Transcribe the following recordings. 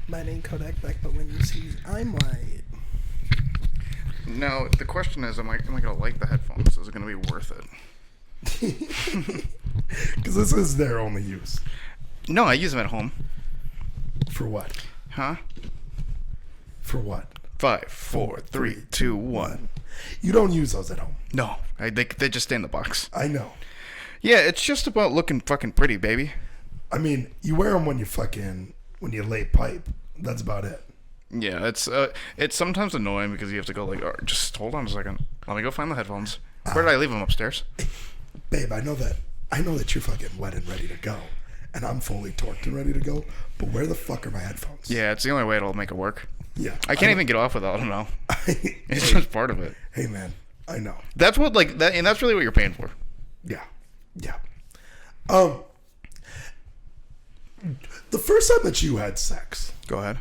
My name Kodak Black, but when you see I'm white. No, the question is, am I gonna like the headphones? Is it gonna be worth it? Because this is their only use. No, I use them at home. For what? Huh? For what? 5, 4, 3, 2, 1. You don't use those at home. No, they just stay in the box. I know. Yeah, it's just about looking fucking pretty, baby. I mean, you wear them when you lay pipe. That's about it. Yeah, it's sometimes annoying because you have to go like, just hold on a second. Let me go find the headphones. Where did I leave them? Upstairs? Babe, I know that you're fucking wet and ready to go. And I'm fully torqued and ready to go. But where the fuck are my headphones? Yeah, it's the only way it'll make it work. Yeah. I can't even get off without them now. It's just part of it. Hey, man. I know. That's what, like, that, and that's really what you're paying for. Yeah. Yeah. The first time that you had sex. Go ahead.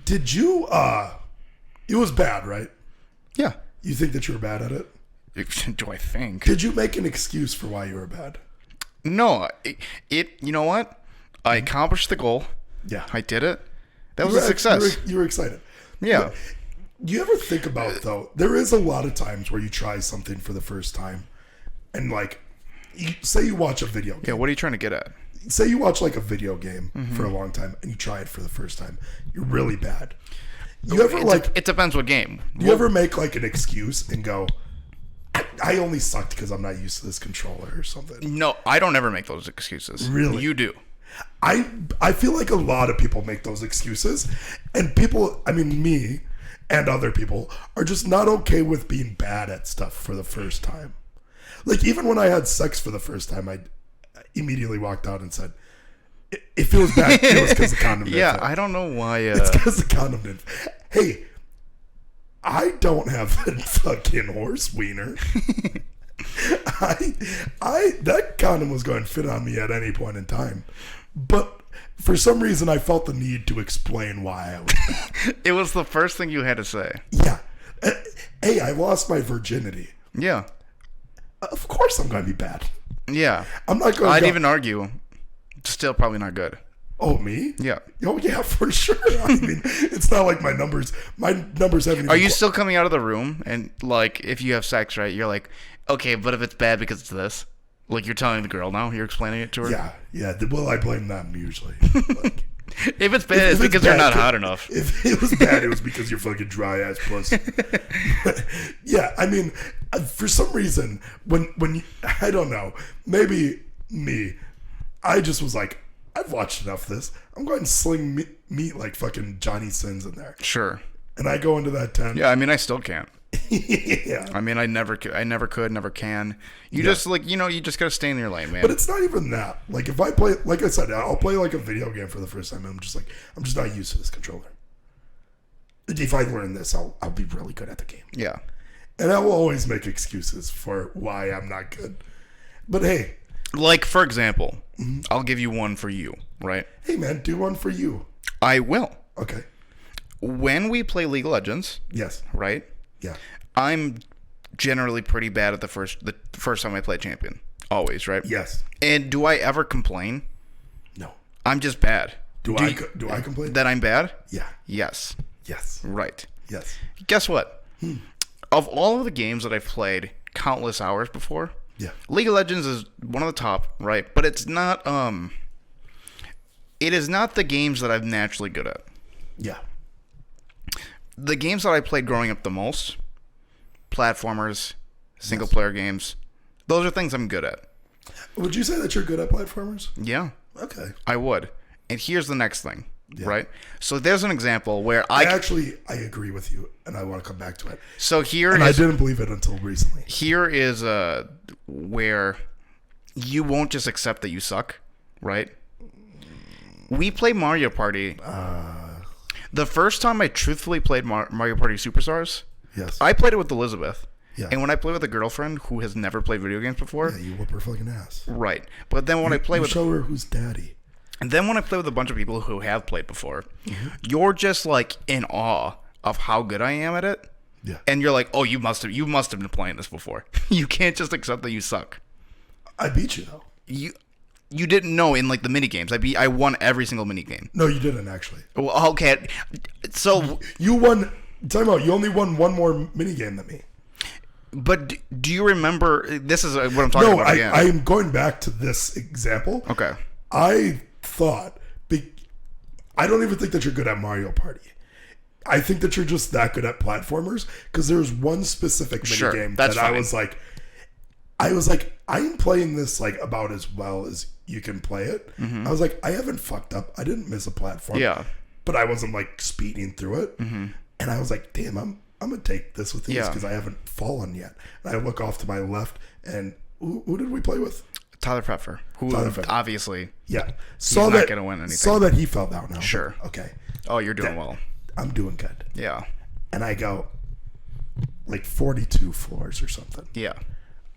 Did you, it was bad, right? Yeah. You think that you were bad at it? Do I think? Did you make an excuse for why you were bad? No. You know what? I accomplished the goal. Yeah. I did it. That was a success. You were excited. Yeah. Do you ever think about, though, there is a lot of times where you try something for the first time and, like, say you watch a video game. Yeah, what are you trying to get at? Say you watch, like, a video game for a long time and you try it for the first time. You're really bad. You ever, it depends what game. Do you ever make, like, an excuse and go, I only sucked because I'm not used to this controller or something? No, I don't ever make those excuses. Really? You do. I feel like a lot of people make those excuses, and people, I mean, me and other people are just not okay with being bad at stuff for the first time. Like, even when I had sex for the first time, I immediately walked out and said, if it was bad, it was because the condom didn't fit. I don't know why. It's because the condom didn't fit. Hey, I don't have a fucking horse wiener. That condom was going to fit on me at any point in time. But for some reason, I felt the need to explain why I was bad. It was the first thing you had to say. Yeah. Hey, I lost my virginity. Yeah. Of course I'm going to be bad. Yeah. I'm not going to I'd even argue, still probably not good. Oh, me? Yeah. Oh, yeah, for sure. I mean, it's not like my numbers haven't. Are you still coming out of the room and, like, if you have sex, right, you're like, okay, but if it's bad because it's this? Like, you're telling the girl now? You're explaining it to her? Yeah. Well, I blame them usually. Like, if it's bad, it's because you're not hot enough. If it was bad, it was because you're fucking dry ass pussy. Yeah, I mean, for some reason, when you, I don't know, maybe me, I just was like, I've watched enough of this. I'm going to sling meat like fucking Johnny Sins in there. Sure. And I go into that tent. Yeah, I mean, I still can't. Yeah. I mean, I never could, never can. You just, like, you just gotta stay in your lane, man. But it's not even that. Like, if I play, like I said, I'll play like a video game for the first time, and I'm just not used to this controller. If I learn this, I'll be really good at the game. Yeah. And I will always make excuses for why I'm not good. But hey. Like, for example, I'll give you one for you, right? Hey, man, do one for you. I will. Okay. When we play League of Legends. Yes. Right? Yeah. I'm generally pretty bad at the first time I play champion. Always, right? Yes. And do I ever complain? No. I'm just bad. Do I complain? That I'm bad? Yeah. Yes. Yes. Right. Yes. Guess what? Of all of the games that I've played countless hours before, yeah, League of Legends is one of the top, right? But it's not it is not the games that I'm naturally good at. Yeah. The games that I played growing up the most, platformers, single player games, those are things I'm good at. Would you say that you're good at platformers? Yeah. Okay. I would. And here's the next thing, right? So there's an example where I agree with you, and I want to come back to it. So I didn't believe it until recently. Here is where you won't just accept that you suck, right? We play Mario Party. The first time I truthfully played Mario Party Superstars, yes, I played it with Elizabeth. Yeah. And when I play with a girlfriend who has never played video games before, yeah, you whoop her fucking ass. Right. But then when I play with show her who's daddy. And then when I play with a bunch of people who have played before, you're just like in awe of how good I am at it. Yeah. And you're like, oh, you must have been playing this before. You can't just accept that you suck. I beat you though. You didn't know in like the mini games. I won every single mini game. No, you didn't actually. Well, okay. So You won. Time out. You only won one more mini game than me. but do you remember? This is what I'm talking No, about again. I am going back to this example. Okay. I thought. I don't even think that you're good at Mario Party. I think that you're just that good at platformers because there's one specific mini game that fine. I was like, I'm playing this like about as well as you can play it. I was like, I haven't fucked up. I didn't miss a platform. Yeah. But I wasn't like speeding through it. And I was like, damn, I'm gonna take this with these because I haven't fallen yet. And I look off to my left, and who did we play with? Tyler Pfeffer, who obviously saw not that gonna win anything. Saw that he fell down. Now. Sure. Okay. Oh, you're doing well. I'm doing good. Yeah. And I go like 42 floors or something. Yeah.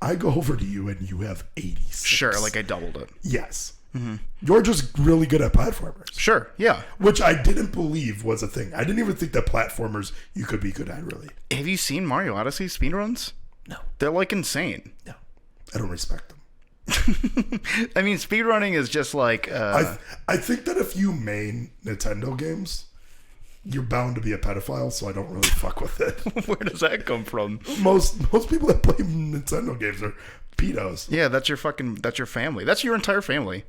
I go over to you and you have 86. Sure, like I doubled it. Yes. You're just really good at platformers. Sure, yeah. Which I didn't believe was a thing. I didn't even think that platformers you could be good at, really. Have you seen Mario Odyssey speedruns? No. They're like insane. No. I don't respect them. I mean, speedrunning is just like... I think that if you main Nintendo games, you're bound to be a pedophile, so I don't really fuck with it. Where does that come from? Most people that play Nintendo games are pedos. Yeah, that's your family. That's your entire family.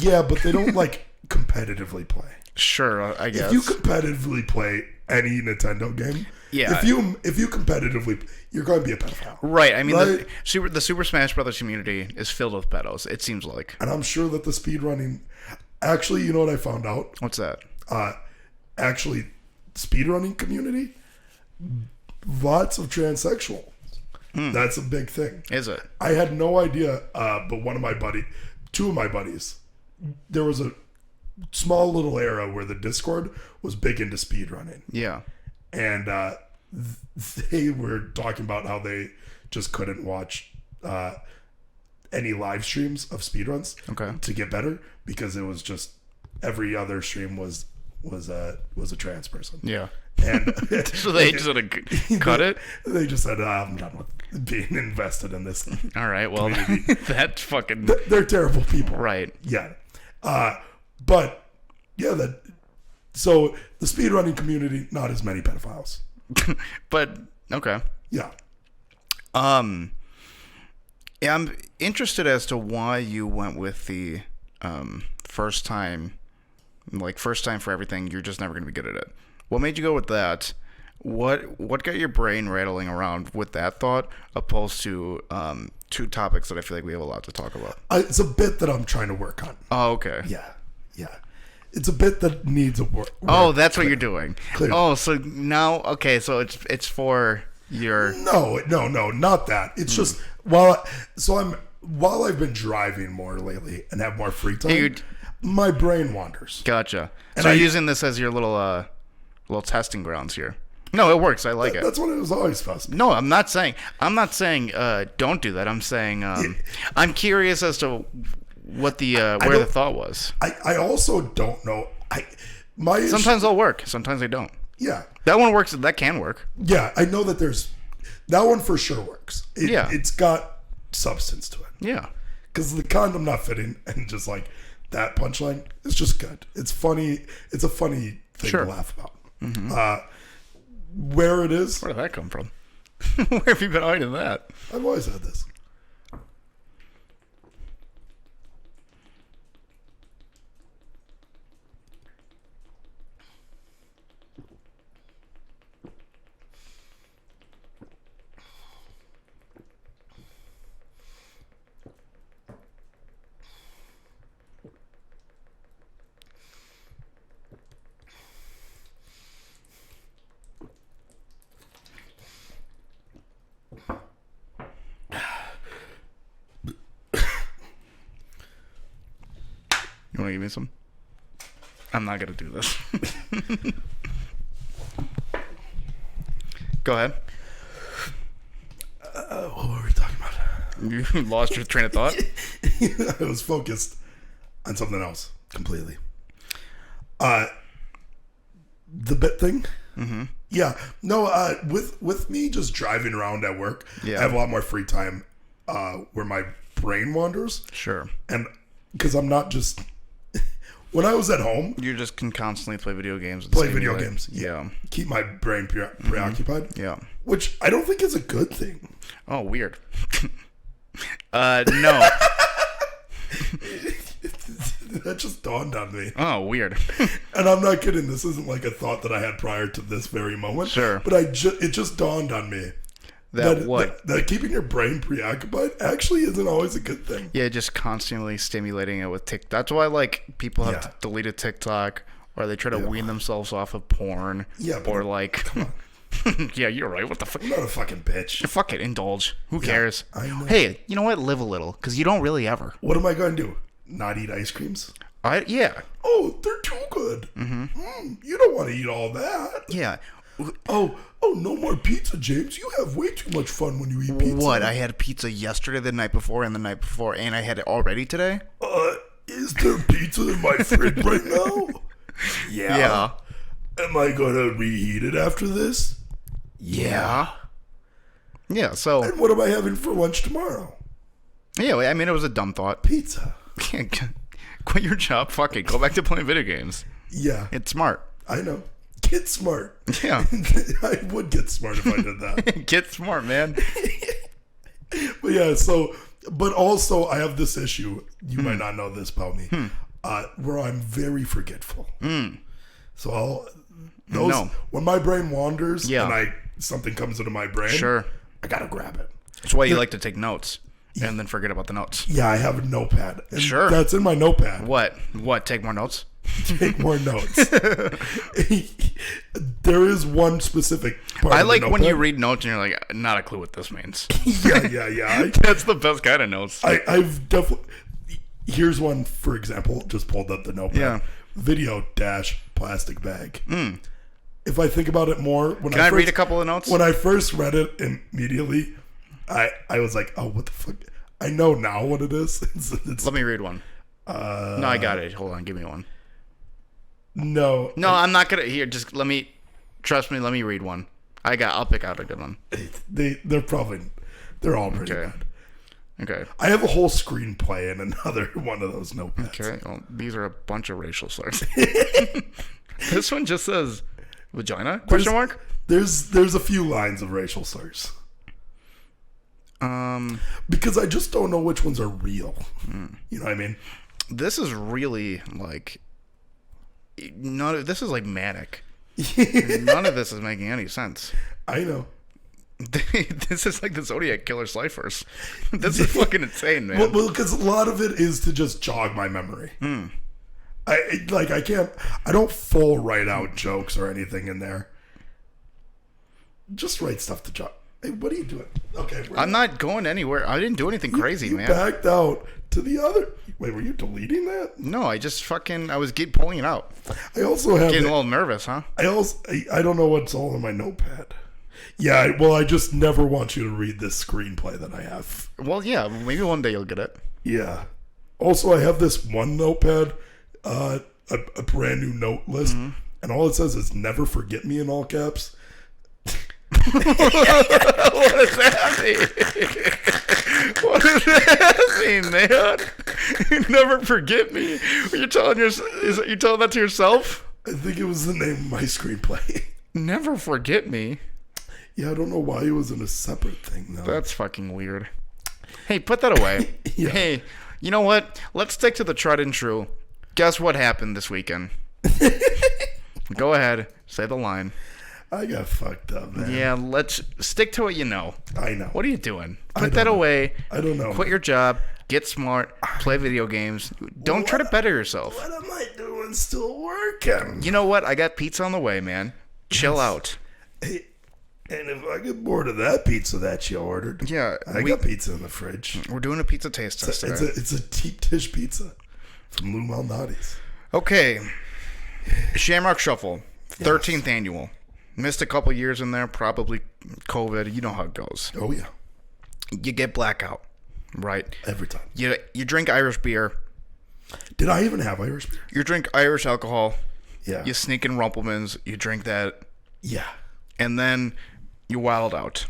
Yeah, but they don't like competitively play. Sure, I guess. If you competitively play any Nintendo game, yeah. If you competitively, you're going to be a pedophile. Right. I mean, right? the Super Smash Brothers community is filled with pedos. It seems like. And I'm sure that the speedrunning. Actually, you know what I found out? What's that? Speedrunning community, lots of transsexual. That's a big thing. Is it? I had no idea, but two of my buddies, there was a small little era where the Discord was big into speedrunning. Yeah. And they were talking about how they just couldn't watch any live streams of speedruns to get better because it was just every other stream was a trans person. Yeah. And so they just sort of cut it? They just said, I'm done with being invested in this. All right. Well, that's fucking... They're terrible people. Right. Yeah. But, yeah, so the speedrunning community, not as many pedophiles. But, okay. Yeah. Yeah, I'm interested as to why you went with the first time for everything. You're just never going to be good at it. What made you go with that? What got your brain rattling around with that thought, opposed to two topics that I feel like we have a lot to talk about? It's a bit that I'm trying to work on. Oh, okay. Yeah. It's a bit that needs a work. Oh, that's what you're doing. Clearly. Oh, so now, okay, so it's for your... No, not that. It's just while I've been driving more lately and have more free time, my brain wanders. Gotcha. And so you're using this as your little testing grounds here. No, it works. I like it. That's what it was always supposed to be. No, I'm not saying don't do that. I'm saying I'm curious as to what where the thought was. I also don't know. Sometimes they'll work. Sometimes they don't. Yeah. That one works. That can work. Yeah, I know that that one for sure works. It's got substance to it. Yeah. Because the condom not fitting and just like that punchline is just good. It's funny. It's a funny thing to laugh about. Mm-hmm. Where it is. Where did that come from? Where have you been hiding that? I've always had this. You want to give me some? I'm not going to do this. Go ahead. What were we talking about? You lost your train of thought? I was focused on something else completely. The bit thing? Mm-hmm. Yeah. No, with me just driving around at work, I have a lot more free time where my brain wanders. Sure. And because I'm not just when I was at home. You just can constantly play video games. Play video games. Yeah. Keep my brain preoccupied. Yeah. Which I don't think is a good thing. Oh, weird. No. That just dawned on me. Oh, weird. And I'm not kidding. This isn't like a thought that I had prior to this very moment. Sure. But it just dawned on me. That keeping your brain preoccupied actually isn't always a good thing. Yeah, just constantly stimulating it with TikTok. That's why, like, people have deleted TikTok, or they try to wean themselves off of porn. Yeah, or like, come on. Yeah, you're right. What the fuck? I'm not a fucking bitch. Fuck it, indulge. Who cares? I know. Hey, you know what? Live a little, because you don't really ever. What am I going to do? Not eat ice creams? Yeah. Oh, they're too good. You don't want to eat all that. Yeah. Oh, no more pizza, James. You have way too much fun when you eat pizza. What? I had pizza yesterday, the night before, and the night before, and I had it already today? Is there pizza in my fridge right now? Yeah. Am I going to reheat it after this? Yeah, so... And what am I having for lunch tomorrow? Yeah, I mean, it was a dumb thought. Pizza. Quit your job. Fuck it. Go back to playing video games. Yeah. It's smart. I know. Get smart. Yeah. I would get smart if I did that. Get smart, man. But yeah, but also I have this issue. You might not know this about me. Where I'm very forgetful. So when my brain wanders and something comes into my brain, I gotta grab it. That's why you like to take notes and then forget about the notes. Yeah, I have a notepad. And sure. That's in my notepad. What? Take more notes? Take more notes. There is one specific part I of like the when you notepad. read notes and you're like, not a clue what this means. Yeah. That's the best kind of notes. I've definitely... Here's one, for example. Just pulled up the notepad. Yeah. Video dash plastic bag. If I think about it more... Can I read a couple of notes? When I first read it immediately, I was like, oh, what the fuck? I know now what it is. Let me read one. No, I got it. Hold on. Give me one. No, I'm not gonna. Here, just let me. Trust me. Let me read one. I'll pick out a good one. They're all pretty bad. Okay. I have a whole screenplay in another one of those notepads. Okay. Well, these are a bunch of racial slurs. This one just says vagina? Question mark? There's a few lines of racial slurs. Because I just don't know which ones are real. You know what I mean? This is really like this is like manic. None of this is making any sense. I know. This is like the Zodiac Killer ciphers. This is fucking insane, man. Well, because a lot of it is to just jog my memory. I don't full write out jokes or anything in there. Just write stuff to jog. Hey, what are you doing? Okay, I'm not going anywhere. I didn't do anything crazy, man. You backed out to the other. Wait, were you deleting that? No, I just I was pulling it out. I also have getting a little nervous, huh? I don't know what's all in my notepad. Yeah, well, I just never want you to read this screenplay that I have. Well, yeah, maybe one day you'll get it. Yeah. Also, I have this one notepad, a brand new note list, and all it says is "Never forget me" in all caps. What does that mean? What does that mean, man? Never forget me. You're telling you telling that to yourself? I think it was the name of my screenplay. Never forget me. Yeah, I don't know why it was in a separate thing though. That's fucking weird. Hey, put that away. Yeah. Hey, you know what? Let's stick to the tried and true. Guess what happened this weekend? Go ahead, say the line. I got fucked up, man. Yeah, let's stick to what you know. I know. What are you doing? Put that away. I don't know. Quit your job. Get smart. Play video games. Don't try to better yourself. What am I doing still working? You know what? I got pizza on the way, man. Chill out. Hey, and if I get bored of that pizza that you ordered, I got pizza in the fridge. We're doing a pizza taste test today. It's a deep dish pizza from Lou Malnati's. Okay. Shamrock Shuffle. 13th annual. Missed a couple years in there, probably COVID. You know how it goes. Oh, yeah. You get blackout, right? Every time. You drink Irish beer. Did I even have Irish beer? You drink Irish alcohol. Yeah. You sneak in Rumpelmans. You drink that. Yeah. And then you wild out.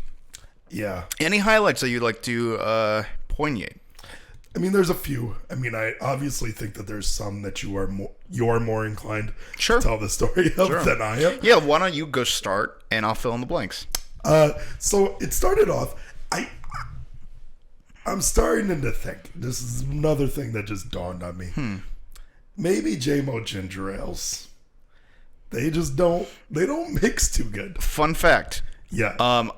Yeah. Any highlights that you'd like to poignate? I mean, there's a few. I mean, I obviously think that there's some that you're more inclined Sure. to tell the story of than I am. Yeah, why don't you go start and I'll fill in the blanks. So it started off. I'm starting to think. This is another thing that just dawned on me. Maybe JMO ginger ales. They just don't. They don't mix too good. Fun fact. Yeah.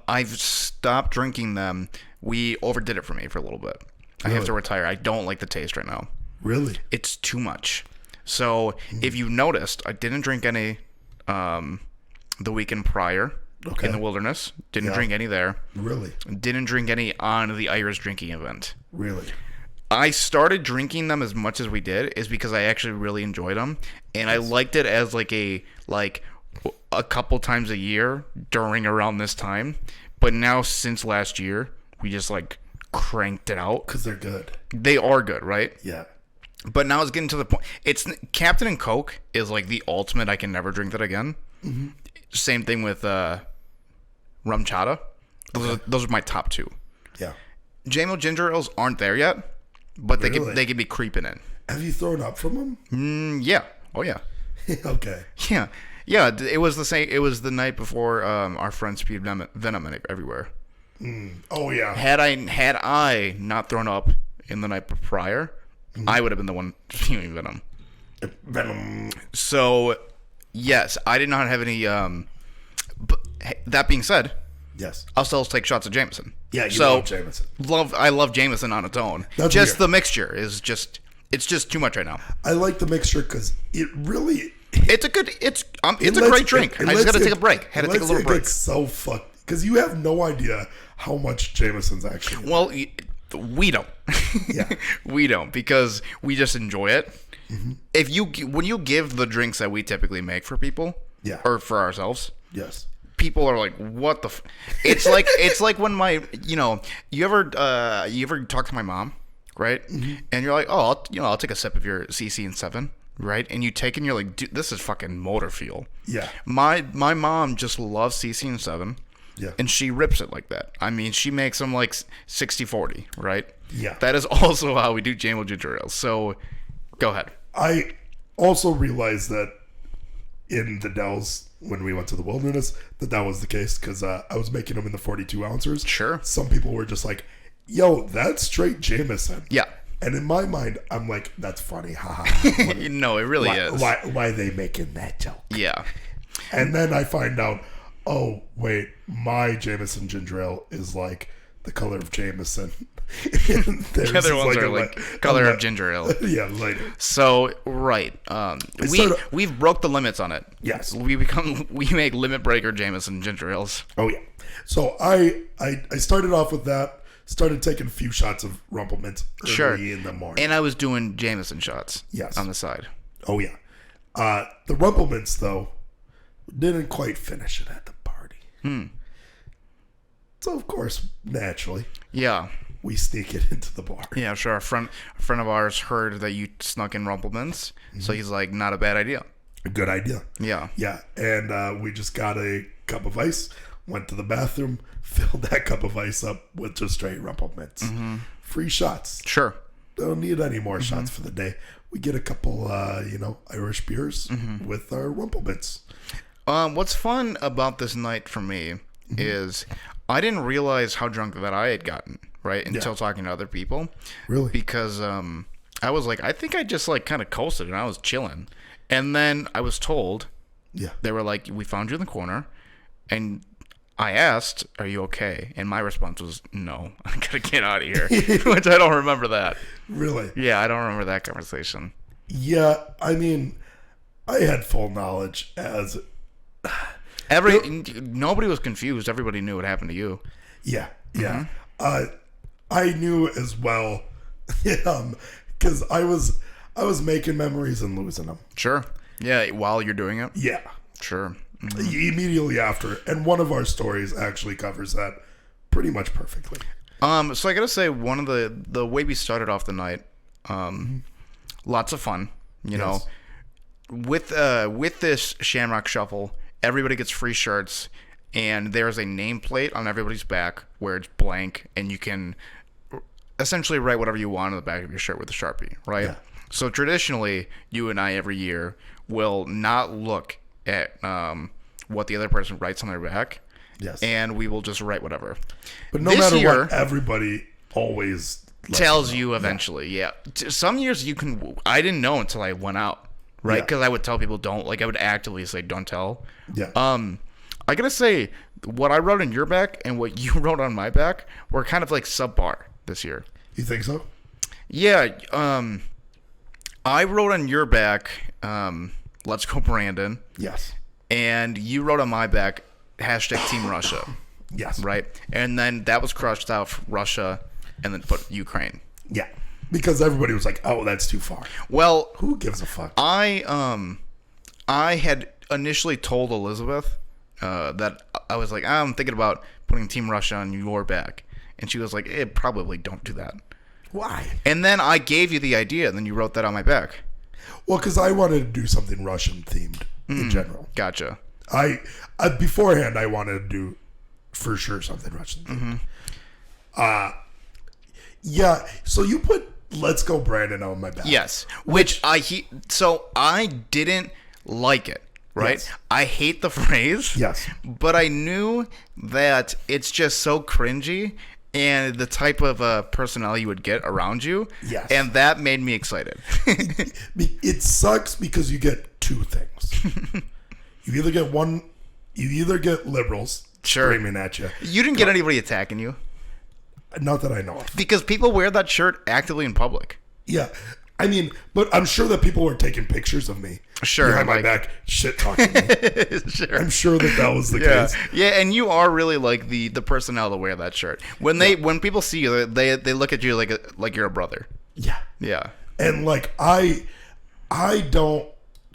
I've stopped drinking them. We overdid it for me for a little bit. I have to retire. I don't like the taste right now. Really? It's too much. So if you noticed, I didn't drink any the weekend prior in the wilderness. Didn't drink any there. Really? Didn't drink any on the Irish drinking event. Really? I started drinking them as much as we did is because I actually really enjoyed them, and I liked it as like a couple times a year during around this time. But now since last year, we just like cranked it out Because they're good. They are good, right? Yeah. But now it's getting to the point. It's Captain and Coke is like the ultimate. I can never drink that again. Mm-hmm. Same thing with rum chata. Those are my top two. Yeah. JMO ginger ales aren't there yet, but they could be creeping in. Have you thrown up from them? Yeah. Oh yeah. Okay. Yeah. Yeah. It was the same. It was the night before our friend spewed venom everywhere. Oh yeah. Had I not thrown up in the night prior, I would have been the one spewing venom. Venom. So, yes, I did not have any. But that being said, Yes. I'll still take shots of Jameson. Yeah, you love Jameson. I love Jameson on its own. That's just weird. the mixture is just. It's just too much right now. I like the mixture because it really. It's a good. It's a great drink. I just got to take a break. Had to take a little break. It's so fucked because you have no idea how much Jameson's actually. Well, we don't. Yeah. We don't because we just enjoy it. Mm-hmm. When you give the drinks that we typically make for people, or for ourselves, yes, people are like, "What the?" It's like when you ever talk to my mom, right? Mm-hmm. And you're like, "Oh, I'll take a sip of your CC and 7." Right, and you take and you're like, dude, this is fucking motor fuel. Yeah. My mom just loves CC and 7. Yeah. And she rips it like that. I mean, she makes them like 60-40, right? Yeah. That is also how we do JMO ginger ale. So, go ahead. I also realized that in the Dells when we went to the wilderness that was the case because I was making them in the 42 ounces. Sure. Some people were just like, "Yo, that's straight Jameson." Yeah. And in my mind, I'm like, "That's funny, haha." No, it really is. Why are they making that joke? Yeah. And then I find out, oh wait, my Jameson ginger ale is like the color of Jameson. The other ones are like color of ginger ale. Yeah, later. So right, we've broke the limits on it. Yes, we make limit breaker Jameson ginger ales. Oh yeah. So I started off with that. Started taking a few shots of Rumplemint early in the morning. And I was doing Jameson shots. Yes. On the side. Oh yeah. The Rumplemints though didn't quite finish it at the party. So of course, naturally. Yeah. We sneak it into the bar. Yeah, sure. A friend of ours heard that you snuck in Rumplemints, so he's like, not a bad idea. A good idea. Yeah. Yeah, and we just got a cup of ice, went to the bathroom, filled that cup of ice up with just straight Rumplemints. Mm-hmm. Free shots. Sure. Don't need any more shots for the day. We get a couple, Irish beers with our Rumplemints. What's fun about this night for me is I didn't realize how drunk that I had gotten, right? Until talking to other people. Really? Because I was like, I think I just like kind of coasted and I was chilling. And then I was told, they were like, we found you in the corner. And I asked, are you okay? And my response was, no, I gotta get out of here. Which I don't remember that. Really? Yeah, I don't remember that conversation. Yeah, I mean, I had full knowledge as... Nobody was confused. Everybody knew what happened to you. Yeah, yeah. I knew as well, because I was making memories and losing them. Sure. Yeah, while you're doing it? Yeah. Sure. Immediately after. And one of our stories actually covers that pretty much perfectly. So I gotta say, one of the way we started off the night, lots of fun, you know. With this Shamrock Shuffle, everybody gets free shirts, and there's a nameplate on everybody's back where it's blank, and you can essentially write whatever you want on the back of your shirt with a Sharpie, right? Yeah. So traditionally, you and I every year will not look at what the other person writes on their back. Yes. And we will just write whatever. But no This matter year, what, everybody always tells you eventually, yeah. Some years you can. I didn't know until I went out, right? Yeah. Because I would tell people don't. Like I would actively say don't tell. Yeah. I gotta say, what I wrote on your back and what you wrote on my back were kind of like subpar this year. You think so? Yeah. I wrote on your back, "Let's go, Brandon," Yes. and you wrote on my back, #Team Russia. Yes. Right, and then that was crossed out for Russia, and then put Ukraine. Yeah. Because everybody was like, "Oh, that's too far." Well, Who gives a fuck? I had initially told Elizabeth that I was like, I'm thinking about putting Team Russia on your back, and she was like, probably don't do that. Why? And then I gave you the idea, and then you wrote that on my back. Well, because I wanted to do something Russian themed in general. Gotcha. I beforehand I wanted to do for sure something Russian themed. Yeah. So you put "Let's Go, Brandon" on my back. Yes, so I didn't like it. Right? Yes. I hate the phrase. Yes. But I knew that it's just so cringy and the type of personality you would get around you. Yes. And that made me excited. It sucks because you get two things. You either get liberals Sure. screaming at you. You didn't get anybody attacking you. Not that I know of. Because people wear that shirt actively in public. Yeah. I mean, but I'm sure that people were taking pictures of me Sure, behind my like- back, shit talking me. Sure. I'm sure that was the case. Yeah, and you are really like the personnel to wear that shirt. When people see you, they look at you like you're a brother. Yeah. Yeah. And like I don't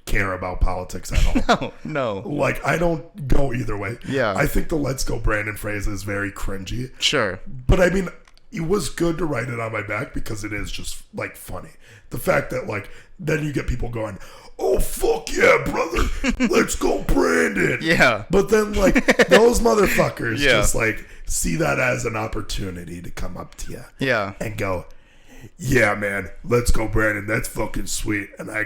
care about politics at all. No. Like I don't go either way. Yeah. I think the "Let's Go, Brandon" phrase is very cringy. Sure. But I mean, it was good to write it on my back because it is just like funny. The fact that like then you get people going, "Oh fuck yeah, brother, let's go, Brandon." Yeah. But then like those motherfuckers Yeah. just like see that as an opportunity to come up to you. Yeah. And go, "Yeah, man, let's go, Brandon. That's fucking sweet." And I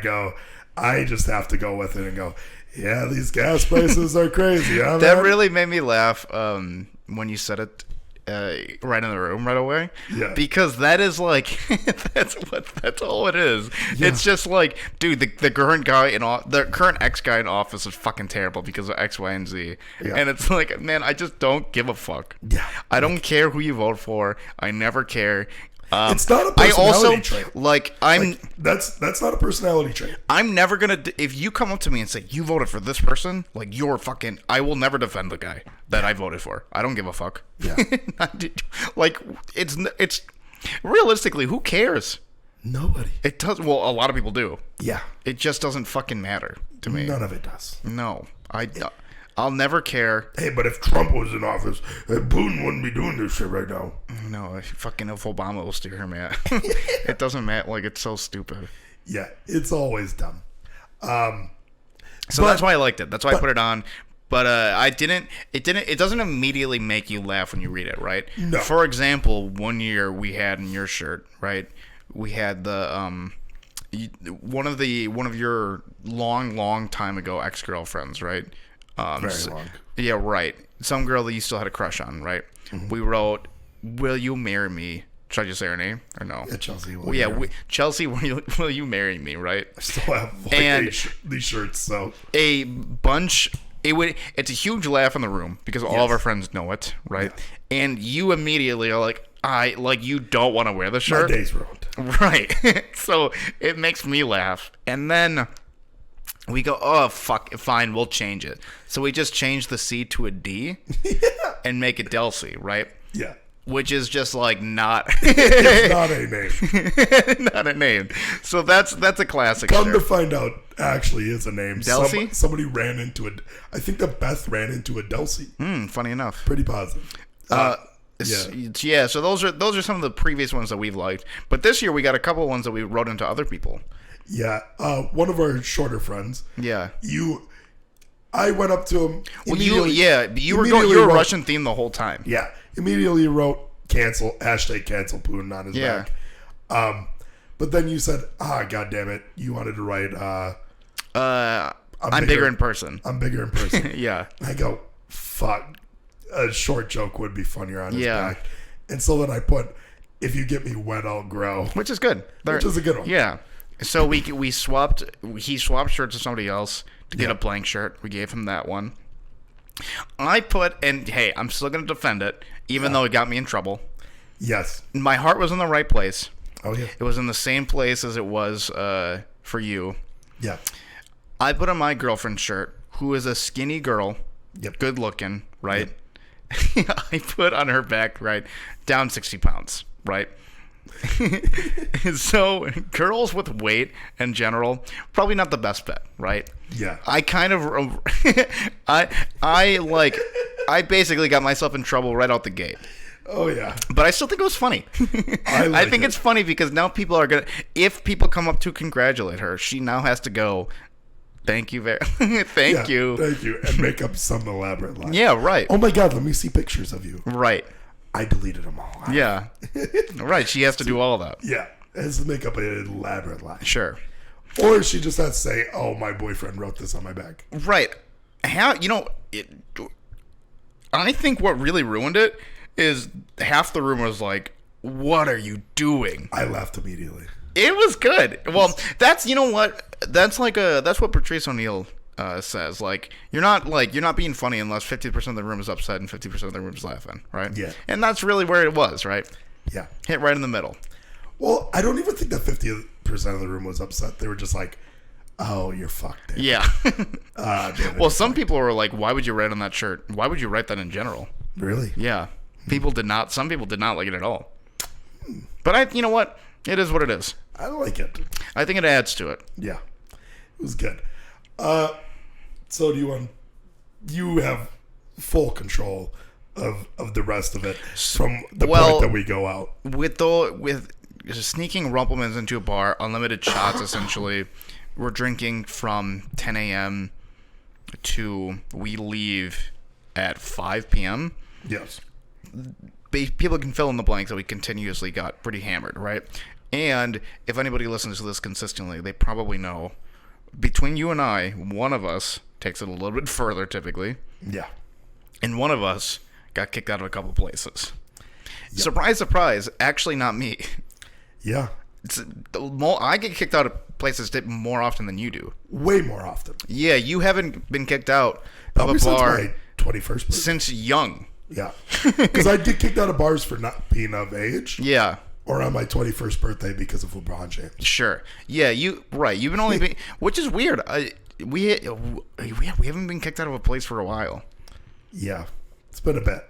just have to go with it and go, "Yeah, these gas prices are crazy." Huh, That man?" really made me laugh when you said it right in the room right away. Yeah. Because that is like that's all it is. Yeah. It's just like, dude, the current guy the current ex guy in office is fucking terrible because of X, Y, and Z. Yeah. And it's like, man, I just don't give a fuck. Yeah. I don't care who you vote for. I never care. It's not a I personality also trait. like That's not a personality trait. I'm never gonna. If you come up to me and say you voted for this person, like you're fucking. I will never defend the guy that I voted for. I don't give a fuck. Yeah. Like it's realistically, who cares? Nobody. It does. Well, a lot of people do. Yeah. It just doesn't fucking matter to me. None of it does. No, I'll never care. Hey, but if Trump was in office, Putin wouldn't be doing this shit right now. No, fucking if Obama will steer him, man. It doesn't matter. Like it's so stupid. Yeah, it's always dumb. So that's why I liked it. That's why I put it on. But I didn't. It doesn't immediately make you laugh when you read it, right? No. For example, one year we had in your shirt, right? We had the one of your long time ago ex-girlfriends, right? Very long. Yeah, right. Some girl that you still had a crush on, right? Mm-hmm. We wrote, "Will you marry me?" Should I just say her name or no? Yeah, Chelsea. Well, yeah, Chelsea, will you marry me? Right? I still have like And- these shirts, so A bunch. It's a huge laugh in the room because all of our friends know it, right? And you immediately are like, you don't want to wear the my shirt, day's ruined. right? So it makes me laugh, and then we go, oh fuck, fine, we'll change it. So we just change the C to a D and make it Delcy, right? Yeah. Which is just like not It's not a name. not a name. So that's a classic. Come shirt. to find out, actually is a name. Delcy? Somebody ran into it. I think that Beth ran into a Delcy. Funny enough. Pretty positive. Yeah. So those are some of the previous ones that we've liked. But this year we got a couple of ones that we wrote into other people. Yeah. One of our shorter friends. Yeah. I went up to him. Well, you were immediately Russian wrote- themed the whole time. Yeah. Immediately wrote cancel Putin on his back. But then you said, God damn it, you wanted to write, I'm bigger in person. I'm bigger in person. Yeah. I go, fuck, a short joke would be funnier on his back. And so then I put, if you get me wet, I'll grow. Which is good. Which is a good one. Yeah. So he swapped shirts with somebody else to get a blank shirt. We gave him that one. I put, and hey, I'm still going to defend it, even though it got me in trouble. Yes. My heart was in the right place. Oh, yeah. It was in the same place as it was for you. Yeah. I put on my girlfriend's shirt, who is a skinny girl, good looking, right? Yep. I put on her back, right, down 60 pounds, right? So girls with weight in general, probably not the best bet, right? Yeah. I kind of, I basically got myself in trouble right out the gate. Oh, yeah. But I still think it was funny. I think it's funny because now people are going to, if people come up to congratulate her, she now has to go, thank you thank you. Thank you. And make up some elaborate lie. Yeah, right. Oh, my God, let me see pictures of you. Right. I deleted them all. Yeah. Right, she has to do all of that. Yeah. Has to make up an elaborate lie. Sure. Or she just has to say, oh, my boyfriend wrote this on my back. Right. I think what really ruined it is half the room was like, what are you doing? I laughed immediately. It was good. Well, that's, you know what? That's what Patrice O'Neill says. Like, you're not being funny unless 50% of the room is upset and 50% of the room is laughing, right? Yeah. And that's really where it was, right? Yeah. Hit right in the middle. Well, I don't even think that 50% of the room was upset. They were just like, oh, you're fucked. David. Yeah. David, well, some people were like, why would you write on that shirt? Why would you write that in general? Really? Yeah. Some people did not like it at all. But you know what? It is what it is. I like it. I think it adds to it. Yeah. It was good. So you have full control of the rest of it from the point that we go out. With sneaking Rumplemans into a bar, unlimited shots essentially. We're drinking from 10 a.m. to we leave at 5 p.m. Yes. People can fill in the blanks that we continuously got pretty hammered, right? And if anybody listens to this consistently, they probably know between you and I, one of us takes it a little bit further typically. Yeah. And one of us got kicked out of a couple places. Yep. Surprise, surprise, actually not me. Yeah. I get kicked out of places more often than you do. Way more often. Yeah, you haven't been kicked out probably of a bar since my 21st birthday. Since young. Yeah. Because I get kicked out of bars for not being of age. Yeah. Or on my 21st birthday because of LeBron James. Sure. Yeah, you've been only been, which is weird. We haven't been kicked out of a place for a while. Yeah. It's been a bit.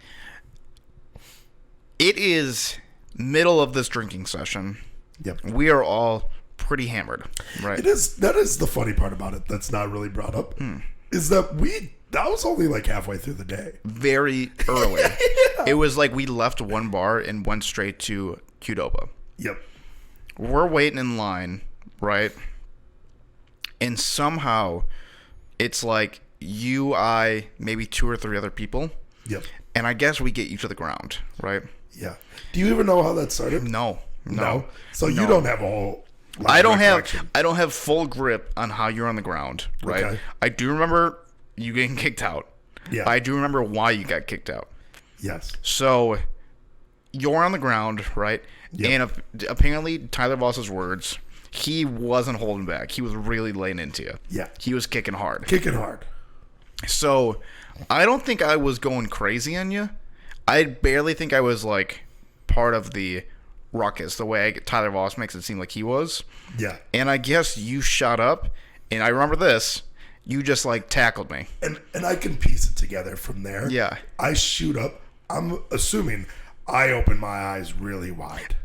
It is middle of this drinking session. Yep. We are all pretty hammered, right? That is the funny part about it that's not really brought up. Is that that was only like halfway through the day. Very early. Yeah. It was like we left one bar and went straight to Qdoba. Yep. We're waiting in line, right? And somehow it's like you, I, maybe 2 or 3 other people. Yep. And I guess we get you to the ground, right? Yeah. Do you even know how that started? No. So you don't have a whole I don't have full grip on how you're on the ground, right? Okay. I do remember you getting kicked out. Yeah. I do remember why you got kicked out. Yes. So you're on the ground, right? Yep. And apparently, Tyler Voss's words, he wasn't holding back. He was really laying into you. Yeah. He was kicking hard. So I don't think I was going crazy on you. I barely think I was like part of the ruckus, the way Tyler Voss makes it seem like he was. Yeah. And I guess you shot up, and I remember this. You just like tackled me. And I can piece it together from there. Yeah. I shoot up. I'm assuming I open my eyes really wide.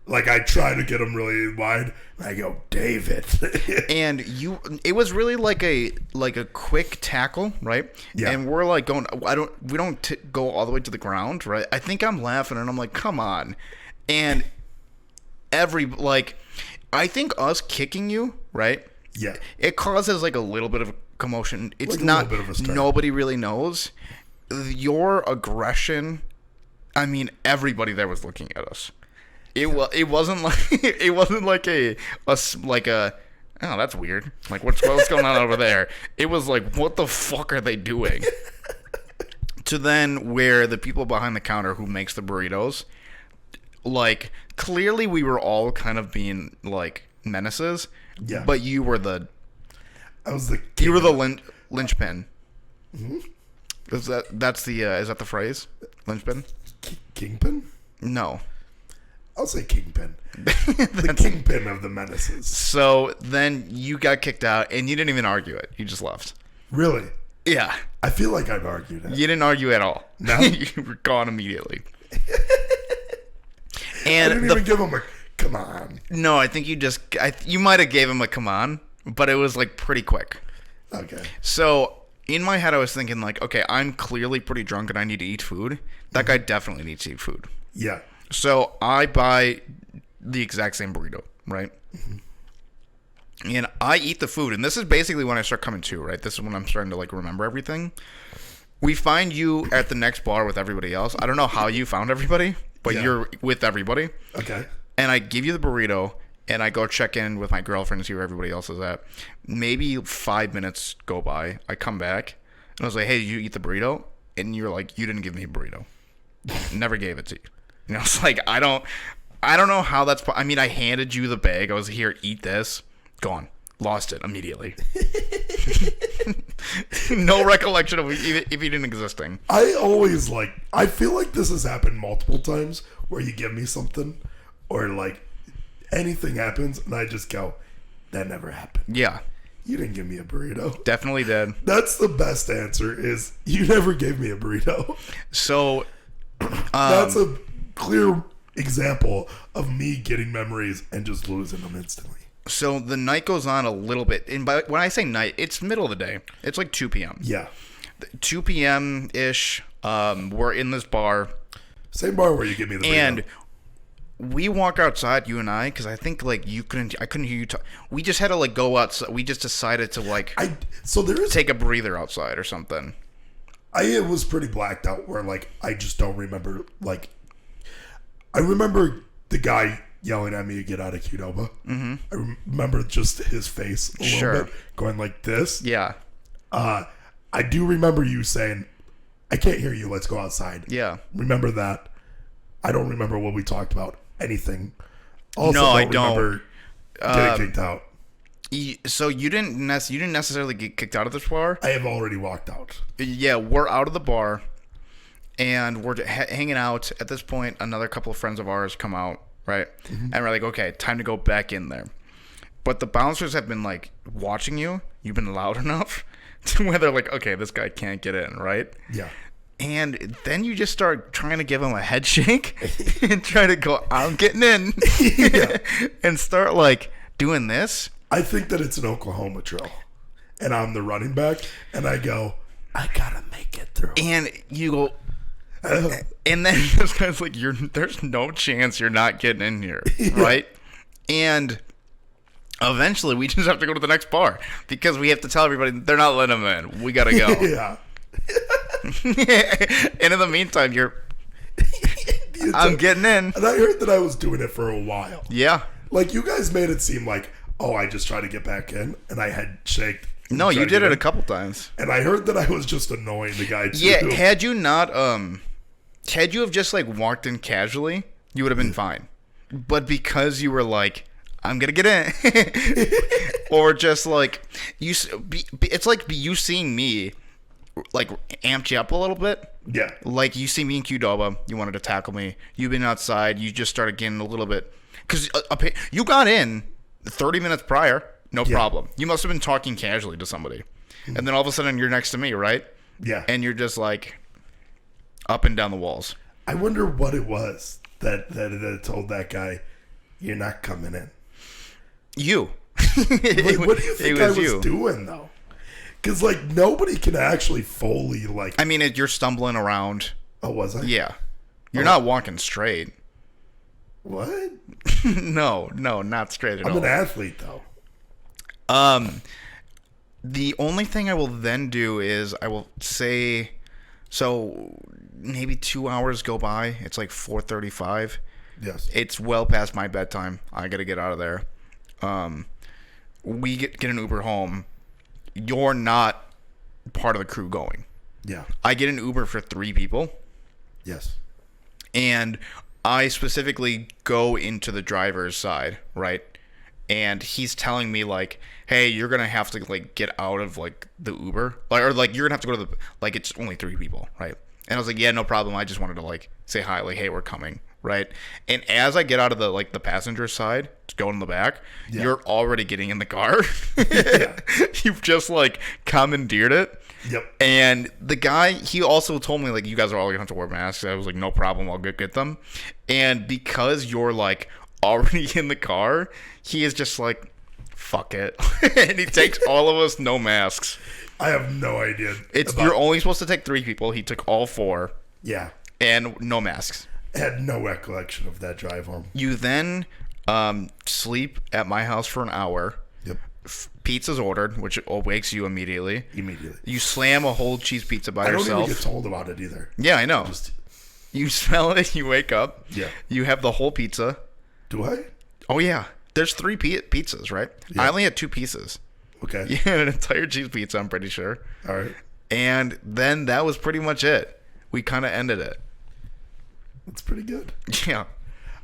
Like I try to get them really wide. And I go, David. And it was really like a quick tackle, right? Yeah. And we're like going, we don't go all the way to the ground, right? I think I'm laughing and I'm like, come on. And I think us kicking you, right? Yeah. It causes like a little bit of a commotion. It's like not, a little bit of a stir. Nobody really knows. Your aggression, I mean, everybody there was looking at us. It wasn't like oh, that's weird. Like, what's going on over there? It was like, what the fuck are they doing? To then where the people behind the counter who makes the burritos, like, clearly we were all kind of being like menaces. Yeah. But you were the. I was the. You were the linchpin. Mm-hmm. Is that the phrase? Linchpin? Kingpin? No. I'll say kingpin. The kingpin of the menaces. So then you got kicked out, and you didn't even argue it. You just left. Really? Yeah. I feel like I've argued it. You didn't argue at all. No? You were gone immediately. And I didn't even give him a come on. No, I think you might have gave him a come on, but it was like pretty quick. Okay. So in my head, I was thinking like, okay, I'm clearly pretty drunk and I need to eat food. That guy definitely needs to eat food. Yeah. So I buy the exact same burrito, right? Mm-hmm. And I eat the food, and this is basically when I start coming to, right? This is when I'm starting to like remember everything. We find you at the next bar with everybody else. I don't know how you found everybody, but you're with everybody. Okay. And I give you the burrito, and I go check in with my girlfriend and see where everybody else is at. Maybe 5 minutes go by. I come back, and I was like, hey, did you eat the burrito? And you're like, you didn't give me a burrito. Never gave it to you. And I was like, I don't know how that's... I mean, I handed you the bag. I was here, eat this. Gone. Lost it immediately. No recollection of if you didn't existing. I feel like this has happened multiple times where you give me something or like anything happens and I just go, that never happened. Yeah. You didn't give me a burrito. Definitely did. That's the best answer is you never gave me a burrito. So... that's a clear example of me getting memories and just losing them instantly. So the night goes on a little bit. And when I say night, it's middle of the day. It's like 2 p.m. Yeah. 2 p.m.-ish. We're in this bar. Same bar where you give me the burrito. And we walk outside, you and I, because I think like I couldn't hear you talk. We just had to like go outside. We just decided to like take a breather outside or something. I was pretty blacked out where like I just don't remember like I remember the guy yelling at me to get out of Qdoba. Mm-hmm. I remember just his face a little bit going like this. Yeah. I do remember you saying, I can't hear you, let's go outside. Yeah. Remember that. I don't remember what we talked about. Anything. Also, no, I don't remember getting kicked out. So you didn't necessarily get kicked out of this bar? I have already walked out. Yeah, we're out of the bar, and we're hanging out. At this point, another couple of friends of ours come out, right? Mm-hmm. And we're like, okay, time to go back in there. But the bouncers have been, like, watching you. You've been loud enough to where they're like, okay, this guy can't get in, right? Yeah. And then you just start trying to give him a head shake and try to go, I'm getting in. Yeah. And start, like, doing this. I think that it's an Oklahoma drill. And I'm the running back. And I go, I gotta make it through. And you go, and then this guy's like, there's no chance you're not getting in here, right? And eventually we just have to go to the next bar because we have to tell everybody they're not letting them in. We gotta go. Yeah. And in the meantime, I'm getting in. And I heard that I was doing it for a while. Yeah. Like, you guys made it seem like, oh, I just tried to get back in, and I had shaked. No, you did it a couple times. And I heard that I was just annoying the guy, too. Yeah, had you not, had you have just, like, walked in casually, you would have been fine. But because you were like, I'm gonna get in. Or just, like, it's like you seeing me, like, amped you up a little bit. Yeah. Like, you see me in Qdoba, you wanted to tackle me. You've been outside, you just started getting a little bit. Because you got in 30 minutes prior, no problem. You must have been talking casually to somebody. And then all of a sudden, you're next to me, right? Yeah. And you're just, like, up and down the walls. I wonder what it was that told that guy, you're not coming in. You. Like, what do you think I was doing, though? Because, like, nobody can actually fully, like... I mean, you're stumbling around. Oh, was I? Yeah. You're not walking straight. What? No, not straight at all. I'm an athlete, though. The only thing I will then do is I will say So maybe 2 hours go by. It's like 4:35. Yes. It's well past my bedtime. I got to get out of there. We get an Uber home. You're not part of the crew going. Yeah. I get an Uber for 3 people. Yes. And I specifically go into the driver's side, right? And he's telling me like, "Hey, you're gonna have to like get out of like the Uber, like, or like you're gonna have to go to the like it's only 3 people, right?" And I was like, "Yeah, no problem. I just wanted to like say hi, like, hey, we're coming." Right. And as I get out of the like the passenger side to go in the back, you're already getting in the car. You've just like commandeered it. Yep. And the guy, he also told me like, you guys are all gonna have to wear masks. I was like, no problem, I'll get them. And because you're like already in the car, he is just like, fuck it. And he takes all of us no masks. I have no idea. You're only supposed to take 3 people. He took all 4. Yeah. And no masks. I had no recollection of that drive home. You then sleep at my house for an hour. Yep. Pizza's ordered, which wakes you immediately. Immediately. You slam a whole cheese pizza by yourself. I don't even get told about it either. Yeah, I know. You smell it, you wake up. Yeah. You have the whole pizza. Do I? Oh, yeah. There's 3 pizzas, right? Yeah. I only had 2 pieces. Okay. You had an entire cheese pizza, I'm pretty sure. All right. And then that was pretty much it. We kind of ended it. That's pretty good. Yeah.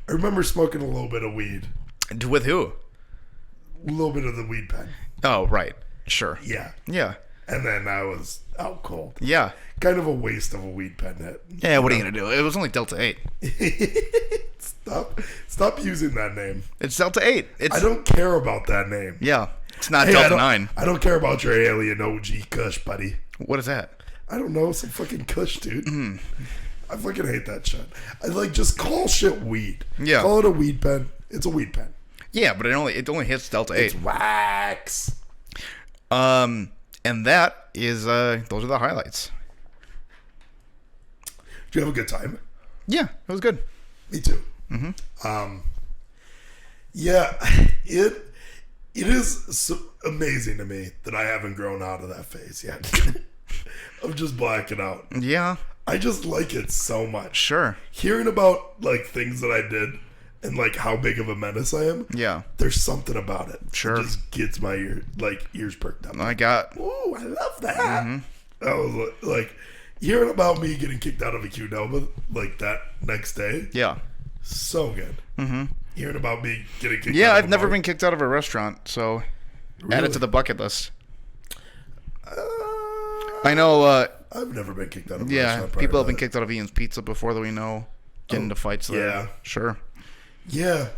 I remember smoking a little bit of weed. With who? A little bit of the weed pen. Oh, right. Sure. Yeah. Yeah. And then I was out cold. Yeah. Kind of a waste of a weed pen hit. Yeah, what are you going to do? It was only Delta 8. Stop using that name. It's Delta 8. I don't care about that name. Yeah. It's not Delta 9. I don't care about your alien OG Kush, buddy. What is that? I don't know. Some fucking Kush, dude. I fucking hate that shit. I like just call shit weed. Yeah. Call it a weed pen. It's a weed pen. Yeah, but it only hits Delta 8. It's wax. And that is those are the highlights. Did you have a good time? Yeah, it was good. Me too. Mm-hmm. Yeah, it is amazing to me that I haven't grown out of that phase yet. I'm just blacking out. Yeah. I just like it so much. Sure. Hearing about like things that I did and like how big of a menace I am. Yeah. There's something about it. Sure. It just gets my ears perked up. I got. Ooh, I love that. I was like hearing about me getting kicked out of a Qdoba like that next day. Yeah. So good. Mm-hmm. Hearing about me getting kicked out Yeah, of I've never been kicked out of a restaurant, so add it to the bucket list. I know. I've never been kicked out of a Yeah, restaurant. people have been kicked out of Ian's Pizza before that we know. Get into fights there. Yeah. Sure. Yeah,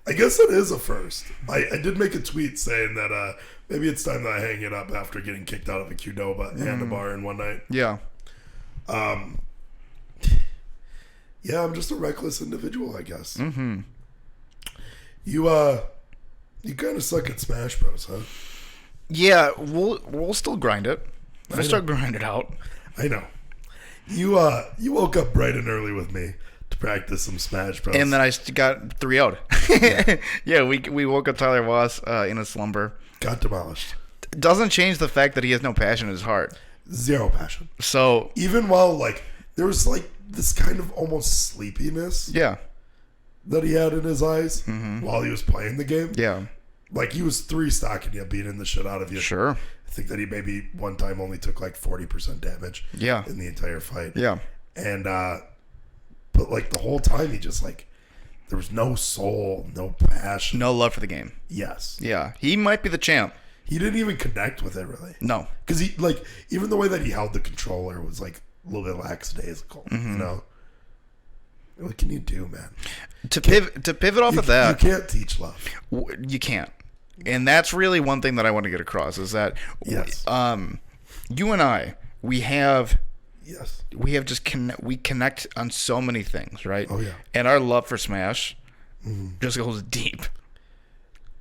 I guess it is a first. I did make a tweet saying that maybe it's time that I hang it up after getting kicked out of a Qdoba and a bar in one night. Yeah. Yeah, I'm just a reckless individual, I guess. Mm-hmm. You kind of suck at Smash Bros, huh? Yeah, we'll still grind it. We'll start grinding it out. I know. You woke up bright and early with me to practice some Smash Bros. And then I got 3 out. Yeah, we woke up Tyler Voss in a slumber. Got demolished. Doesn't change the fact that he has no passion in his heart. Zero passion. So even while like there was like this kind of almost sleepiness yeah, that he had in his eyes while he was playing the game. yeah, Like he was 3-stocking you, beating the shit out of you. sure, I think that he maybe one time only took like 40% damage. Yeah. In the entire fight. yeah, And but like the whole time he just like there was no soul, no passion. no love for the game. Yes. Yeah, he might be the champ. He didn't even connect with it really. No, Because he like even the way that he held the controller was like a little bit lackadaisical. You know. What can you do, man? to pivot off of that, you can't teach love. you can't. And that's really one thing that I want to get across is that Yes. you and I, we have Yes. just we connect on so many things, right? Oh, yeah. And our love for Smash just goes deep.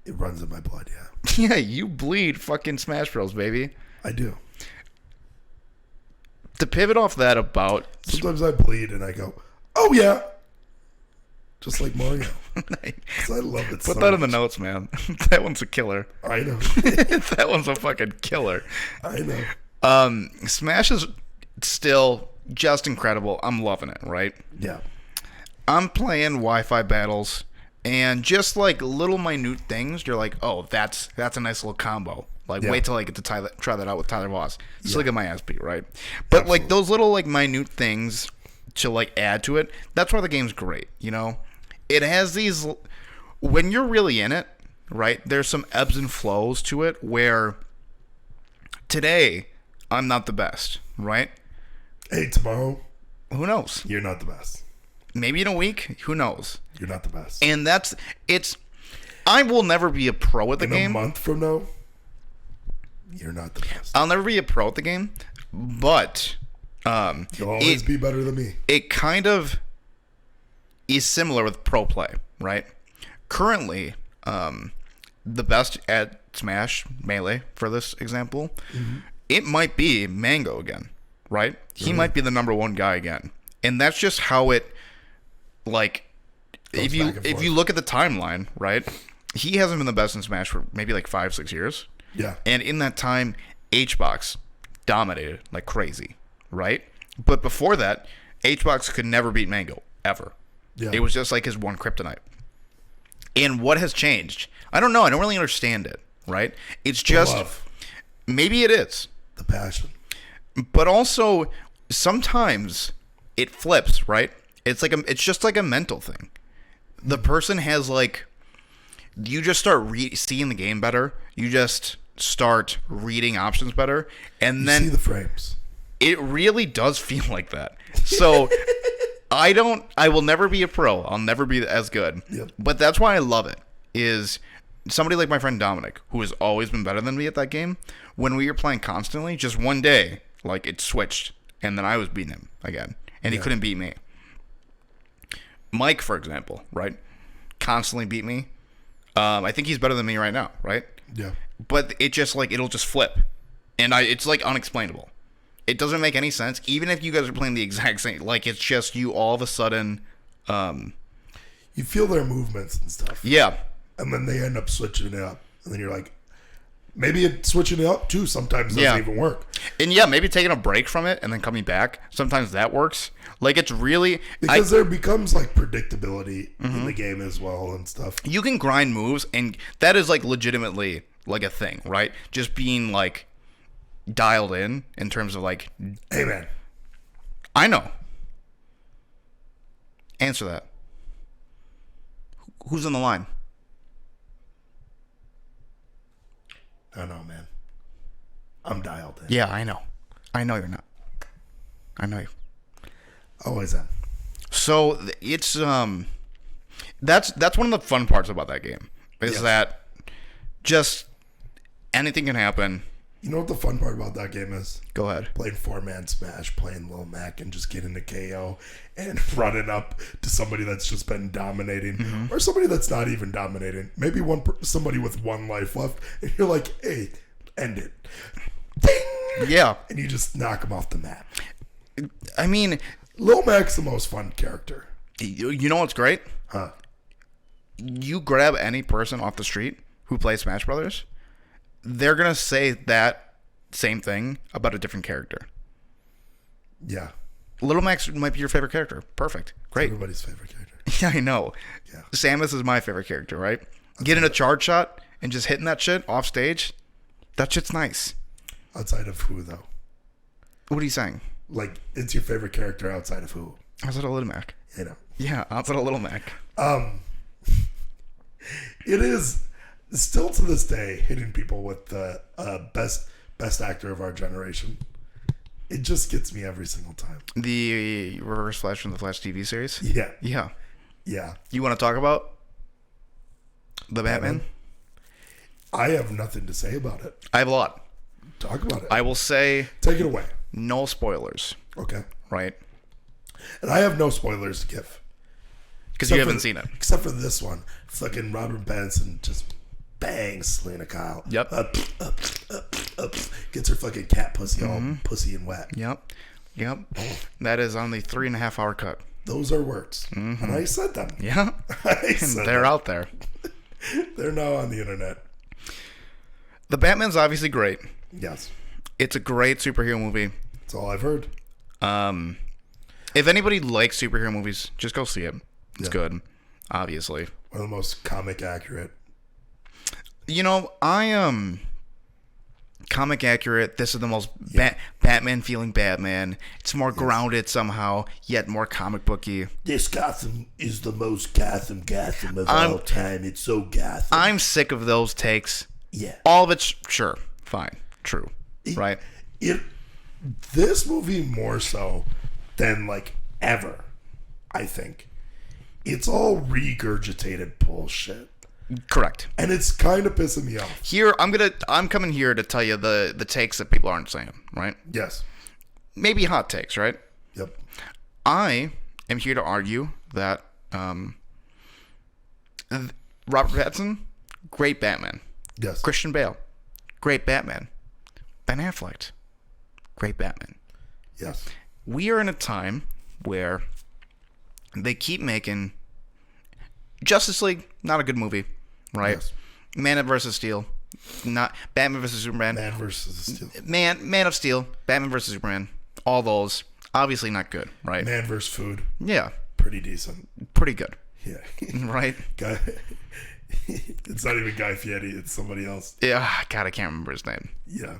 It runs in my blood, yeah. Yeah, you bleed fucking Smash Bros, baby. I do. To pivot off that about Sometimes I bleed and I go, oh yeah. Just like Mario. 'Cause I love it so put that in the much. notes, man. That one's a killer. I know. That one's a fucking killer. I know. Smash is still just incredible. I'm loving it, right? Yeah. I'm playing Wi-Fi battles, and just like little minute things, you're like, oh, that's a nice little combo. Like, wait till I get to try that out with Tyler Voss. Just look at my ass beat, right? But like those little like minute things to like add to it, that's why the game's great. You know, it has these. When you're really in it, right? There's some ebbs and flows to it where today I'm not the best, right? Hey, tomorrow, Who knows? you're not the best. Maybe in a week, who knows? You're not the best. And I will never be a pro at the game. In a month from now, you're not the best. I'll never be a pro at the game, but You'll always be better than me. it kind of is similar with pro play, right? Currently, the best at Smash Melee, for this example, it might be Mango again, right? He might be the number one guy again, and that's just how it. Like, if you look at the timeline, right? He hasn't been the best in Smash for maybe like 5-6 years. Yeah. And in that time, HBox dominated like crazy, right? But before that, HBox could never beat Mango, ever. Yeah. It was just like his one kryptonite. And what has changed? I don't know. I don't really understand it, right? It's just, love. maybe it is. The passion. But also, sometimes it flips, right? It's just like a mental thing. The person has like, you just start seeing the game better. You just start reading options better, and then see the frames. It really does feel like that. So I will never be a pro. I'll never be as good. Yep. But that's why I love it. Is somebody like my friend Dominic, who has always been better than me at that game, when we were playing constantly, just one day, like it switched, and then I was beating him again, and he couldn't beat me. Mike, for example, right? Constantly beat me. I think he's better than me right now, right? Yeah. But it just like it'll just flip, and it's like unexplainable. It doesn't make any sense, even if you guys are playing the exact same. Like it's just you all of a sudden. You feel their movements and stuff. Yeah. And then they end up switching it up, and then you're like, maybe switching it up too sometimes doesn't even work. And yeah, maybe taking a break from it and then coming back. Sometimes that works. Like it's really because there becomes like predictability in the game as well and stuff. You can grind moves, and that is like legitimately like a thing, right? Just being like dialed in terms of like, hey man, I know. Answer that. Who's on the line? I don't know, man. I'm dialed in. Yeah, I know. I know you're not. I know you. Always am. So it's that's one of the fun parts about that game is that just anything can happen. You know what the fun part about that game is? Go ahead. Playing 4-man Smash, playing Lil Mac, and just getting a KO and running up to somebody that's just been dominating, or somebody that's not even dominating. Maybe somebody with one life left, and you're like, "Hey, end it." Ding! Yeah, and you just knock them off the map. I mean, Lil Mac's the most fun character. You know what's great? Huh? You grab any person off the street who plays Smash Brothers, they're gonna say that same thing about a different character. Yeah. Little Max might be your favorite character. Perfect. Great. It's everybody's favorite character. Yeah, I know. Yeah. Samus is my favorite character, right? Getting a charge shot and just hitting that shit off stage, that shit's nice. Outside of who, though? What are you saying? Like, it's your favorite character outside of who? Outside of Little Mac. You know. Yeah, outside of Little Mac. It is still to this day hitting people with the best actor of our generation. It just gets me every single time. The Reverse Flash from the Flash TV series? Yeah. Yeah. Yeah. You want to talk about the Batman? I have nothing to say about it. I have a lot. Talk about it. I will say Take it away. no spoilers, Okay. right? And I have no spoilers to give. Because you haven't seen it. Except for this one. Fucking Robert Benson just bangs Selena Kyle. Yep. Up. Gets her fucking cat pussy all pussy and wet. Yep. That is on the 3.5 hour cut. Those are words. And I said them. Yeah. I said They're them. out there. They're now on the internet. The Batman's obviously great. Yes. It's a great superhero movie. That's all I've heard. If anybody likes superhero movies, just go see it. It's good, obviously. One of the most comic accurate. I comic accurate. This is the most Batman feeling Batman. It's more grounded somehow, yet more comic booky. This Gotham is the most Gotham of all time. It's so Gotham. I'm sick of those takes. Yeah. All of it's sure, fine, true, right? This movie more so than like ever, I think. It's all regurgitated bullshit. Correct. And it's kind of pissing me off. Here, I'm coming here to tell you the takes that people aren't saying, right? Yes. Maybe hot takes, right? Yep. I am here to argue that Robert Pattinson, great Batman. Yes. Christian Bale, great Batman. Ben Affleck, great Batman. Yes. We are in a time where they keep making Justice League, not a good movie, right? Yes. Man vs. Steel, not Batman vs. Superman. Man versus Steel. Man of Steel, Batman vs. Superman, all those, obviously not good, right? Man versus Food. Yeah. Pretty decent. Pretty good. Yeah. Right? Guy. It's not even Guy Fieri. It's somebody else. Yeah. God, I can't remember his name. Yeah.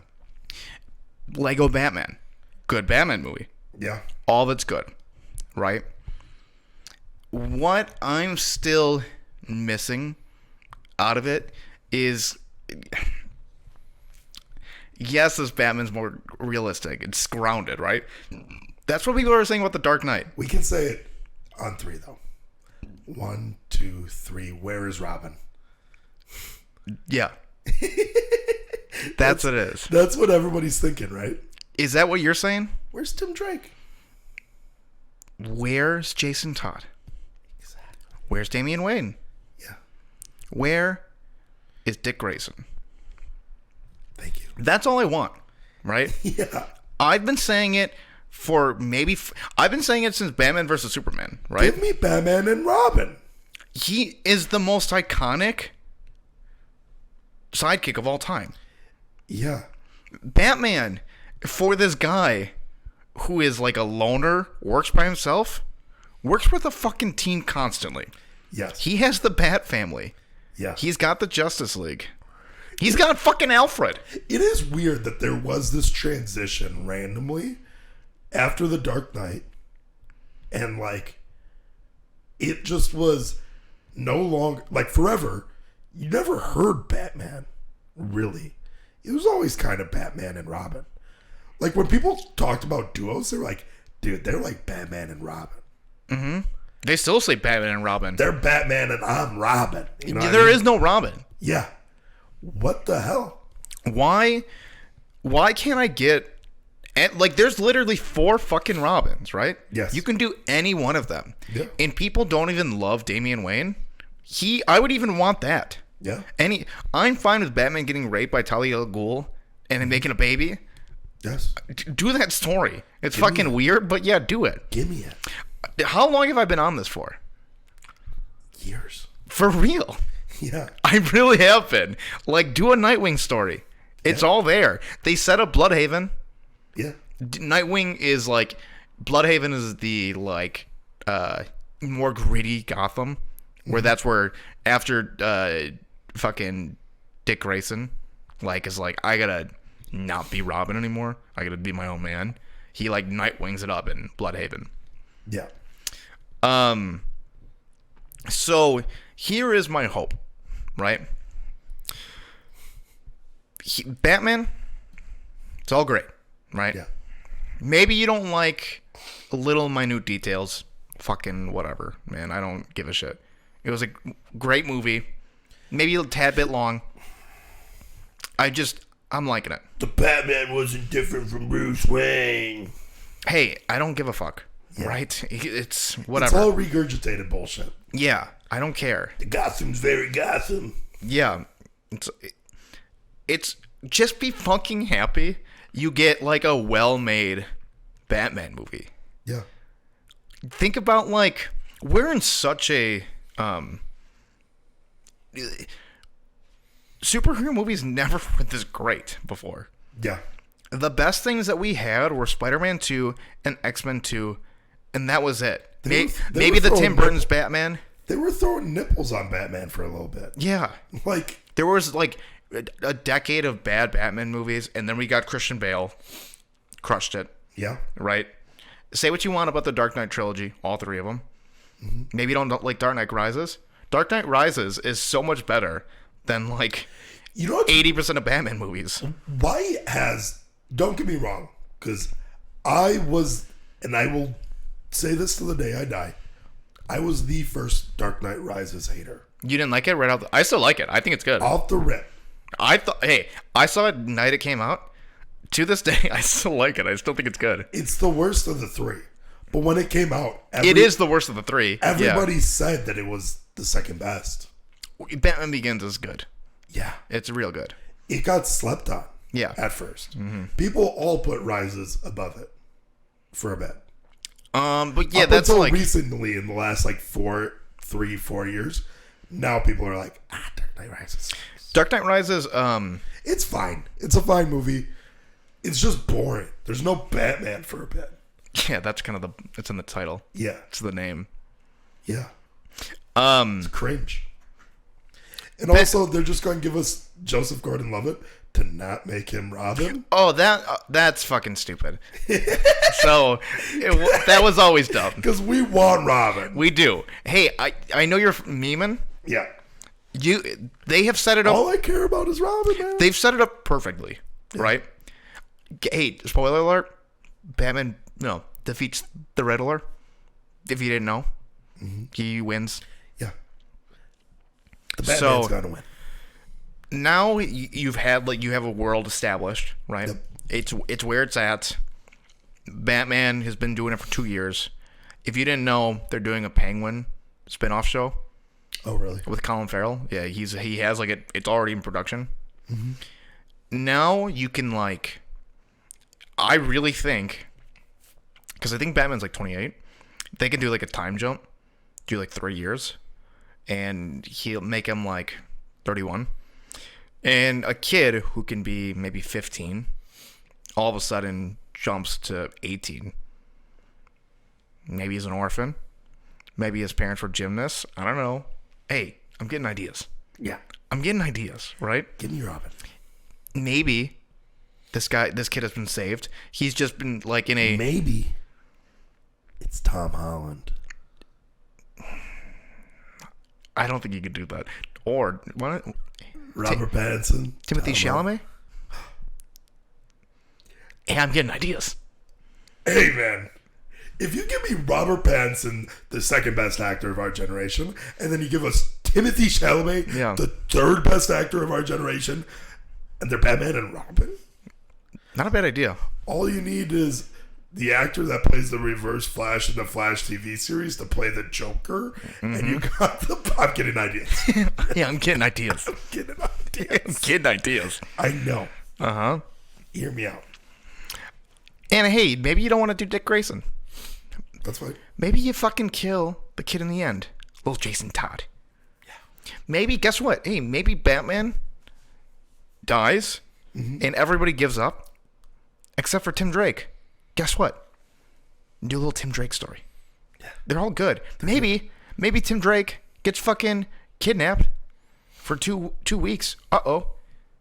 Lego Batman. Good Batman movie. Yeah. All that's good. Right? What I'm still missing out of it is, yes, this Batman's more realistic. It's grounded, right? That's what people are saying about The Dark Knight. We can say it on 3, though. 1, 2, 3. Where is Robin? Yeah. That's what it is. That's what everybody's thinking, right? Is that what you're saying? Where's Tim Drake? Where's Jason Todd? Exactly. Where's Damian Wayne? Yeah. Where is Dick Grayson? Thank you. That's all I want, right? Yeah. I've been saying it for I've been saying it since Batman vs. Superman, right? Give me Batman and Robin. He is the most iconic sidekick of all time. Yeah. Batman, for this guy who is like a loner, works by himself, works with a fucking team constantly. Yes. He has the Bat family. Yeah. He's got the Justice League. He's got fucking Alfred. It is weird that there was this transition randomly after The Dark Knight, and like it just was no longer, like, forever you never heard Batman, really. It was always kind of Batman and Robin. Like, when people talked about duos, they're like, dude, they're like Batman and Robin. Mm-hmm. They still say Batman and Robin. They're Batman and I'm Robin. You know what There I mean? is no Robin. Yeah. What the hell? Why can't I get... And like, there's literally 4 fucking Robins, right? Yes. You can do any one of them. Yeah. And people don't even love Damian Wayne. I would even want that. Yeah. I'm fine with Batman getting raped by Talia al Ghul and then making a baby. Yes. Do that story. It's Give me fucking it. weird, but yeah, do it. Give me it. How long have I been on this for? Years. For real. Yeah. I really have been. Like, do a Nightwing story. It's all there. They set up Bloodhaven. Yeah. Nightwing is like... Bloodhaven is the, like, more gritty Gotham. Where that's where, after fucking Dick Grayson, like, is like, I gotta not be Robin anymore. I gotta be my own man. He, like, Nightwings it up in Bloodhaven. Yeah. So here is my hope, right? Batman, it's all great, right? Yeah. Maybe you don't like little minute details. Fucking whatever, man. I don't give a shit. It was a great movie. Maybe a tad bit long. I'm liking it. The Batman wasn't different from Bruce Wayne. Hey, I don't give a fuck. Yeah. Right? It's whatever. It's all regurgitated bullshit. Yeah, I don't care. The Gotham's very Gotham. Yeah. It's just be fucking happy you get like a well-made Batman movie. Yeah. Think about, like, we're in such a superhero movies never were this great before. Yeah. The best things that we had were Spider-Man 2 and X-Men 2, and that was it. Maybe the Tim Burton's Batman. They were throwing nipples on Batman for a little bit. Yeah. Like, there was like a decade of bad Batman movies, and then we got Christian Bale. Crushed it. Yeah. Right? Say what you want about the Dark Knight trilogy, all three of them. Mm-hmm. Maybe you don't like Dark Knight Rises. Dark Knight Rises is so much better than like 80% of Batman movies. Why don't get me wrong, because I was, and I will say this to the day I die, I was the first Dark Knight Rises hater. You didn't like it right off I still like it. I think it's good. Off the rip. I saw it the night it came out. To this day, I still like it. I still think it's good. It's the worst of the three. But when it came out... it is the worst of the three. Everybody said that it was the second best. Batman Begins is good. Yeah. It's real good. It got slept on. Yeah. At first. Mm-hmm. People all put Rises above it. For a bit. But yeah, Up that's until like... recently, in the last like 4 years, now people are like, Dark Knight Rises. Dark Knight Rises, It's fine. It's a fine movie. It's just boring. There's no Batman for a bit. Yeah, that's kind of it's in the title. Yeah. It's the name. Yeah. It's cringe. And also, they're just going to give us Joseph Gordon-Levitt to not make him Robin. Oh, that's fucking stupid. So, that was always dumb. Because we want Robin. We do. Hey, I know you're memeing. Yeah. They have set it up. All I care about is Robin, man. They've set it up perfectly, right? Hey, spoiler alert, Batman, defeats the Riddler. If you didn't know, he wins. Yeah. The Batman's gonna win. Now you have a world established, right? Yep. It's where it's at. Batman has been doing it for 2 years. If you didn't know, they're doing a Penguin spin-off show. Oh, really? With Colin Farrell. Yeah, he has it's already in production. Mm-hmm. Now you can I really think, because I think Batman's 28, they can do a time jump, do 3 years, and he'll make him 31. And a kid who can be maybe 15, all of a sudden jumps to 18. Maybe he's an orphan. Maybe his parents were gymnasts. I don't know. Hey, I'm getting ideas. Yeah. I'm getting ideas, right? Give me Robin. Maybe this kid has been saved. He's just been in a... Maybe it's Tom Holland. I don't think you could do that. Or what? Robert Pattinson. Timothy Chalamet? Hey, I'm getting ideas. Hey, man. If you give me Robert Pattinson, the second best actor of our generation, and then you give us Timothy Chalamet, the third best actor of our generation, and they're Batman and Robin, not a bad idea. All you need is the actor that plays the Reverse Flash in the Flash TV series to play the Joker, and you got the... I'm getting ideas. Yeah, I'm getting ideas. I'm getting ideas. I know. Uh-huh. Hear me out. And hey, maybe you don't want to do Dick Grayson. That's fine. Maybe you fucking kill the kid in the end. Little Jason Todd. Yeah. Maybe, guess what? Hey, maybe Batman dies and everybody gives up except for Tim Drake. Guess what? Do a little Tim Drake story. Yeah. They're all good. Maybe Tim Drake gets fucking kidnapped for two weeks. Uh-oh.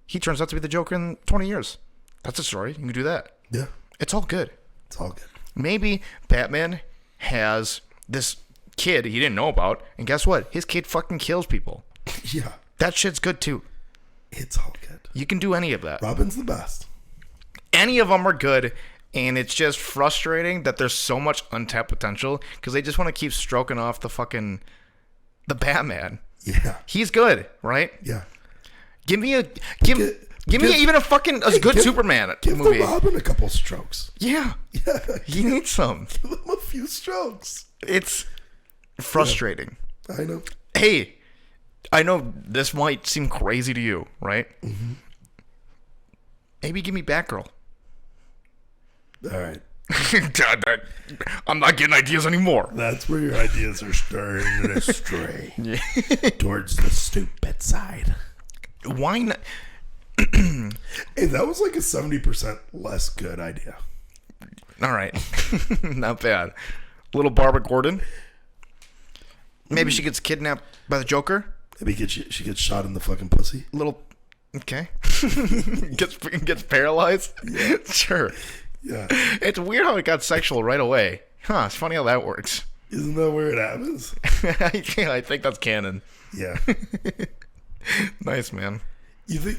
He turns out to be the Joker in 20 years. That's a story. You can do that. Yeah. It's all good. It's all good. Maybe Batman has this kid he didn't know about, and guess what? His kid fucking kills people. Yeah. That shit's good too. It's all good. You can do any of that. Robin's the best. Any of them are good, and it's just frustrating that there's so much untapped potential because they just want to keep stroking off the Batman. Yeah. He's good, right? Yeah. Give me even a good Superman give movie. Give Robin a couple strokes. Yeah. Yeah. He needs some. Give him a few strokes. It's frustrating. Yeah. I know. Hey, I know this might seem crazy to you, right? Mm-hmm. Maybe give me Batgirl. All right. I'm not getting ideas anymore. That's where your ideas are starting to stray towards the stupid side. Why not? Hey, that was like a 70% less good idea. All right. Not bad. Little Barbara Gordon. Maybe she gets kidnapped by the Joker. Maybe she gets shot in the fucking pussy. Little, okay. gets paralyzed. Yeah. Sure. Yeah. It's weird how it got sexual right away. Huh? It's funny how that works. Isn't that where it happens? I think that's canon. Yeah. Nice, man. You think?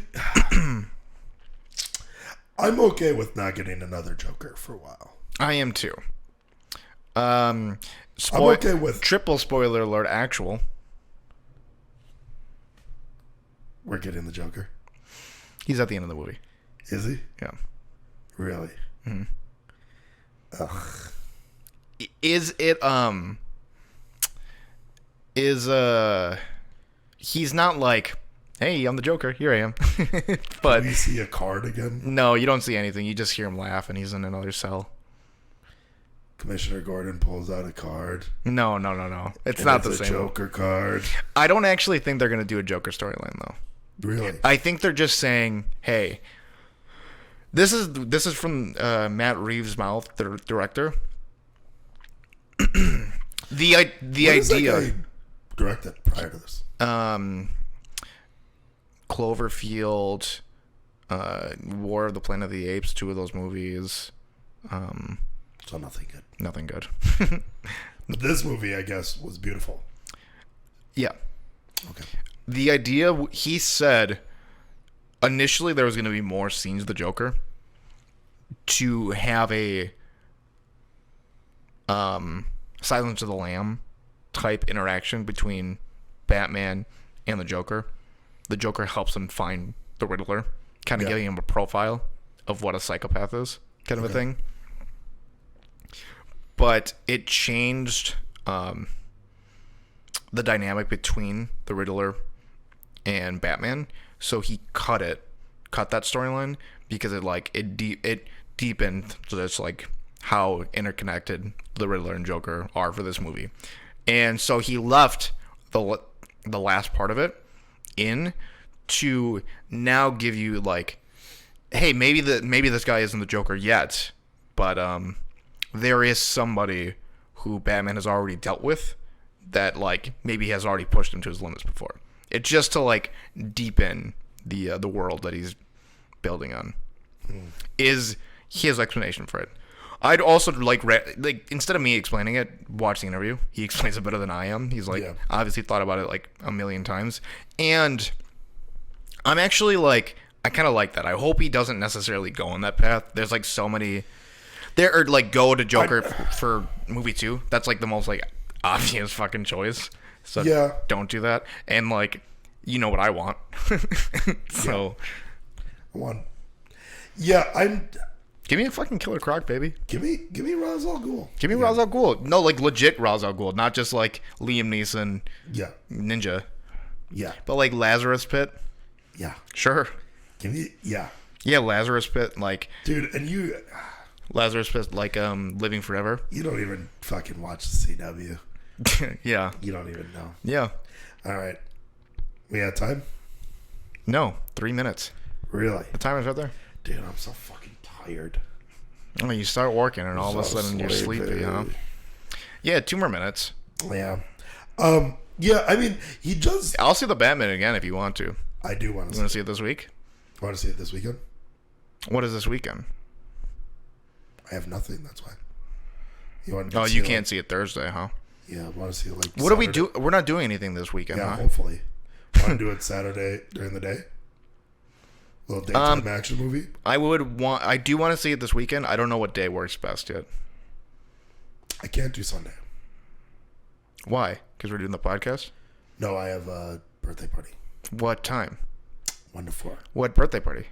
I'm okay with not getting another Joker for a while. I am too. I'm okay with triple spoiler alert. Actual. We're getting the Joker. He's at the end of the movie. Is he? Yeah. Really? Mm-hmm. Ugh. Is it he's not like, hey, I'm the Joker, here I am. But do you see a card again? No, you don't see anything. You just hear him laugh and he's in another cell. Commissioner Gordon pulls out a card. No. It's not the same. Joker card. I don't actually think they're gonna do a Joker storyline though. Really? I think they're just saying, hey, this is from Matt Reeves' mouth, the director. the idea. That guy directed prior to this. Cloverfield, War of the Planet of the Apes, 2 of those movies. So nothing good. Nothing good. But this movie, I guess, was beautiful. Yeah. Okay. The idea, he said, initially there was going to be more scenes of the Joker to have a Silence of the Lamb type interaction between Batman and the Joker. The Joker helps him find the Riddler, kind of giving him a profile of what a psychopath is, kind of a thing. But it changed the dynamic between the Riddler and Batman, so he cut that storyline because it deepened just like how interconnected the Riddler and Joker are for this movie. And so he left the last part of it in to now give you like, hey, maybe this guy isn't the Joker yet, but there is somebody who Batman has already dealt with that like maybe has already pushed him to his limits before. It's just to like deepen the world that he's building on. Is his explanation for it. I'd also like instead of me explaining it, watch the interview. He explains it better than I am. He's like obviously thought about it like a million times, and I'm actually like, I kind of like that. I hope he doesn't necessarily go on that path. There's like so many there, or like go to Joker for movie 2. That's like the most like obvious fucking choice. So don't do that. And like, you know what I want. So I want. Yeah, I'm. Give me a fucking Killer Croc, baby. Give me Ra's al Ghul. Give me Ra's al Ghul. No, like legit Ra's al Ghul, not just like Liam Neeson. Yeah. Ninja. Yeah. But like Lazarus Pit. Yeah. Sure. Give me. Yeah. Yeah, Lazarus Pit, like. Dude, and you. Lazarus Pit, like Living Forever. You don't even fucking watch the CW. Yeah. You don't even know. Yeah. All right. We had time? No, 3 minutes. Really? The timer's right there. Dude, I'm so fucking tired. Oh, you start working and all of a sudden you're sleepy, huh? Yeah, 2 more minutes. Yeah. Yeah, I mean, he does. I'll see the Batman again if you want to. I do want to see it. You want to see it this week? Want to see it this weekend? What is this weekend? I have nothing, that's why. You want to you can't see it Thursday, huh? Yeah, I want to see it like What do we do? We're not doing anything this weekend, yeah, huh? hopefully. Want to do it Saturday during the day? A little daytime action movie? I do want to see it this weekend. I don't know what day works best yet. I can't do Sunday. Why? Because we're doing the podcast? No, I have a birthday party. What time? 1 to 4. What birthday party?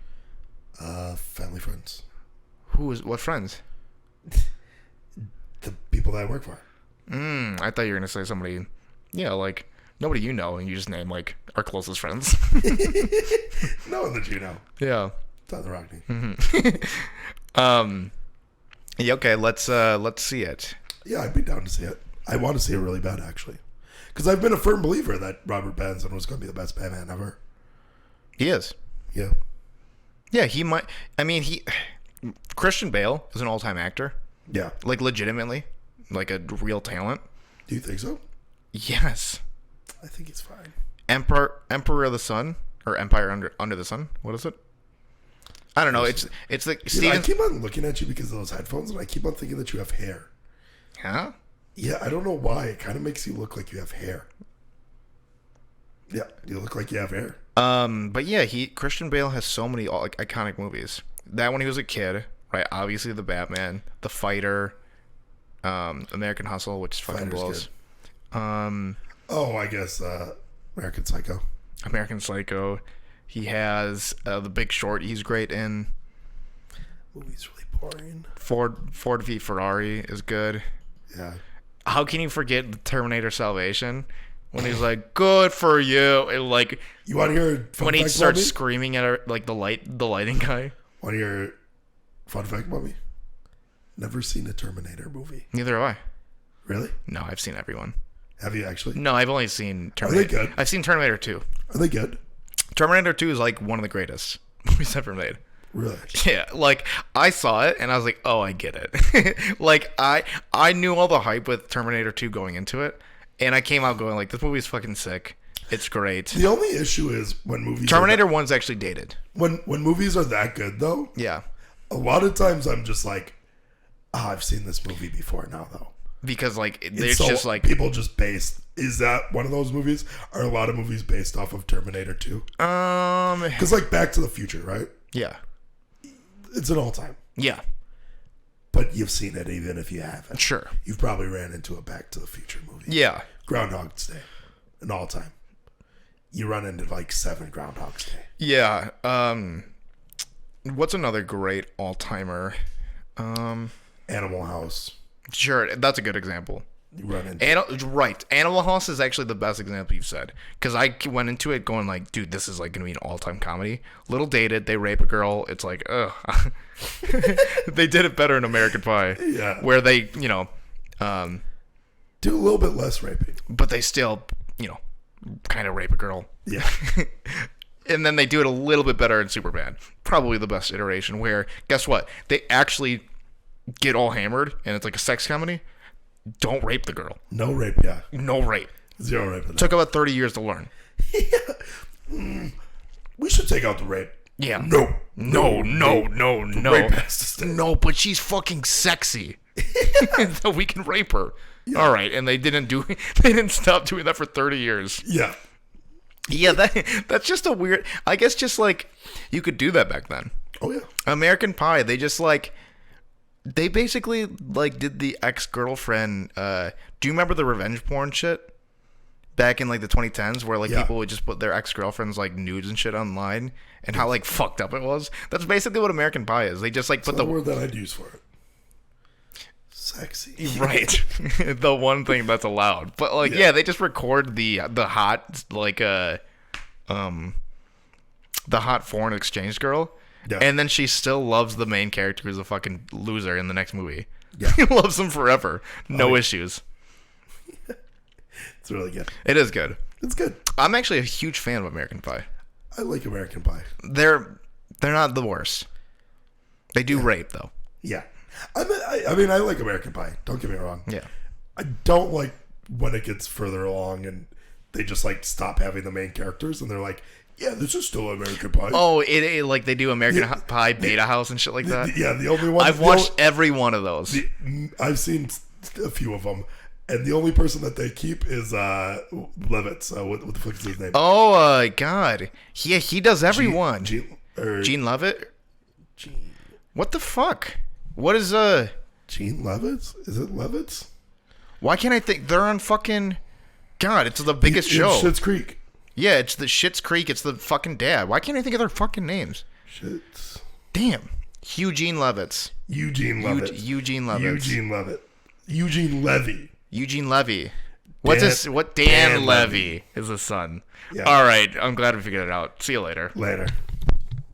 Family friends. What friends? The people that I work for. I thought you were going to say somebody, like nobody you know, and you just name like our closest friends. No one that you know. Yeah. Tyler Rockney. Mm-hmm. Yeah, okay, let's see it. Yeah, I'd be down to see it. I want to see it really bad, actually. Because I've been a firm believer that Robert Pattinson was going to be the best Batman ever. He is. Yeah. Yeah, he might. I mean, Christian Bale is an all-time actor. Yeah. Like, legitimately. Like, a real talent. Do you think so? Yes. I think he's fine. Emperor of the Sun? Or Empire Under the Sun? What is it? I don't know. It's like Dude, I keep on looking at you because of those headphones, and I keep on thinking that you have hair. Huh? Yeah, I don't know why. It kind of makes you look like you have hair. Yeah, you look like you have hair. But yeah, Christian Bale has so many like iconic movies. That when he was a kid, right? Obviously, The Batman, The Fighter, American Hustle, which fucking blows. I guess American Psycho. American Psycho. He has The Big Short. He's great in. Movie's really boring. Ford v Ferrari is good. Yeah. How can you forget the Terminator Salvation? When he's like, "Good for you," and like, you want to hear when he starts screaming at her, like the lighting guy. Want to hear fun fact about me? Never seen a Terminator movie. Neither have I. Really? No, I've seen everyone. Have you actually? No, I've only seen Terminator. Are they good? I've seen Terminator 2. Are they good? Terminator 2 is like one of the greatest movies ever made. Really? Yeah, like I saw it and I was like, "Oh, I get it." Like I knew all the hype with Terminator 2 going into it. And I came out going like, this movie's fucking sick. It's great. The only issue is when movies Terminator 1's actually dated. When movies are that good though, yeah. A lot of times I'm just like, I've seen this movie before now though. Because like it's just like people just based. Is that one of those movies? Are a lot of movies based off of Terminator 2? Because like Back to the Future, right? Yeah. It's an all time. Yeah. But you've seen it even if you haven't. Sure. You've probably ran into a Back to the Future movie. Yeah. Groundhog's Day. An all time. You run into like 7 Groundhog's Day. Yeah. What's another great all timer? Animal House. Sure, that's a good example. You run into right. Animal House is actually the best example you've said. Because I went into it going like, dude, this is like going to be an all-time comedy. Little dated, they rape a girl. It's like, ugh. They did it better in American Pie. Yeah. Where they, do a little bit less raping. But they still, kind of rape a girl. Yeah. And then they do it a little bit better in Superbad. Probably the best iteration where, guess what? They actually get all hammered and it's like a sex comedy. Don't rape the girl. No rape, yeah. No rape. 0 rape. Took about 30 years to learn. Yeah. We should take out the rape. Yeah. No. Rape has to stay. No, but she's fucking sexy. So we can rape her. Yeah. All right, and they didn't stop doing that for 30 years. Yeah. Yeah, that's just a weird, I guess just like you could do that back then. Oh yeah. American Pie, they just like they basically like did the ex-girlfriend do you remember the revenge porn shit back in like the 2010s where like people would just put their ex-girlfriends like nudes and shit online and how like fucked up it was? That's basically what American Pie is. They just like put the word that I'd use for it. Sexy. Right. The one thing that's allowed. But like yeah, they just record the hot like the hot foreign exchange girl. Yeah. And then she still loves the main character who's a fucking loser in the next movie. Yeah. He loves him forever. No issues. It's really good. It is good. It's good. I'm actually a huge fan of American Pie. I like American Pie. They're not the worst. They do rape though. Yeah. I mean, I like American Pie. Don't get me wrong. Yeah. I don't like when it gets further along and they just like stop having the main characters and they're like, yeah, this is still American Pie. Oh, it like they do American Pie Beta House and shit like that. Yeah, the only one I've watched every one of those. I've seen a few of them, and the only person that they keep is Levitz. What the fuck is his name? Oh God, he does everyone. Gene Levitt. What the fuck? What is Gene Levitz? Is it Levitz? Why can't I think they're on fucking? God, it's the biggest show. Schitt's Creek. Yeah, it's the Schitt's Creek. It's the fucking dad. Why can't I think of their fucking names? Shit. Damn. Eugene Levitz. Eugene Levitt. Eugene Levitz. Eugene Levitt. Eugene Levy. Eugene Levy. Dan Levy is his son. Yeah. All right. I'm glad we figured it out. See you later. Later.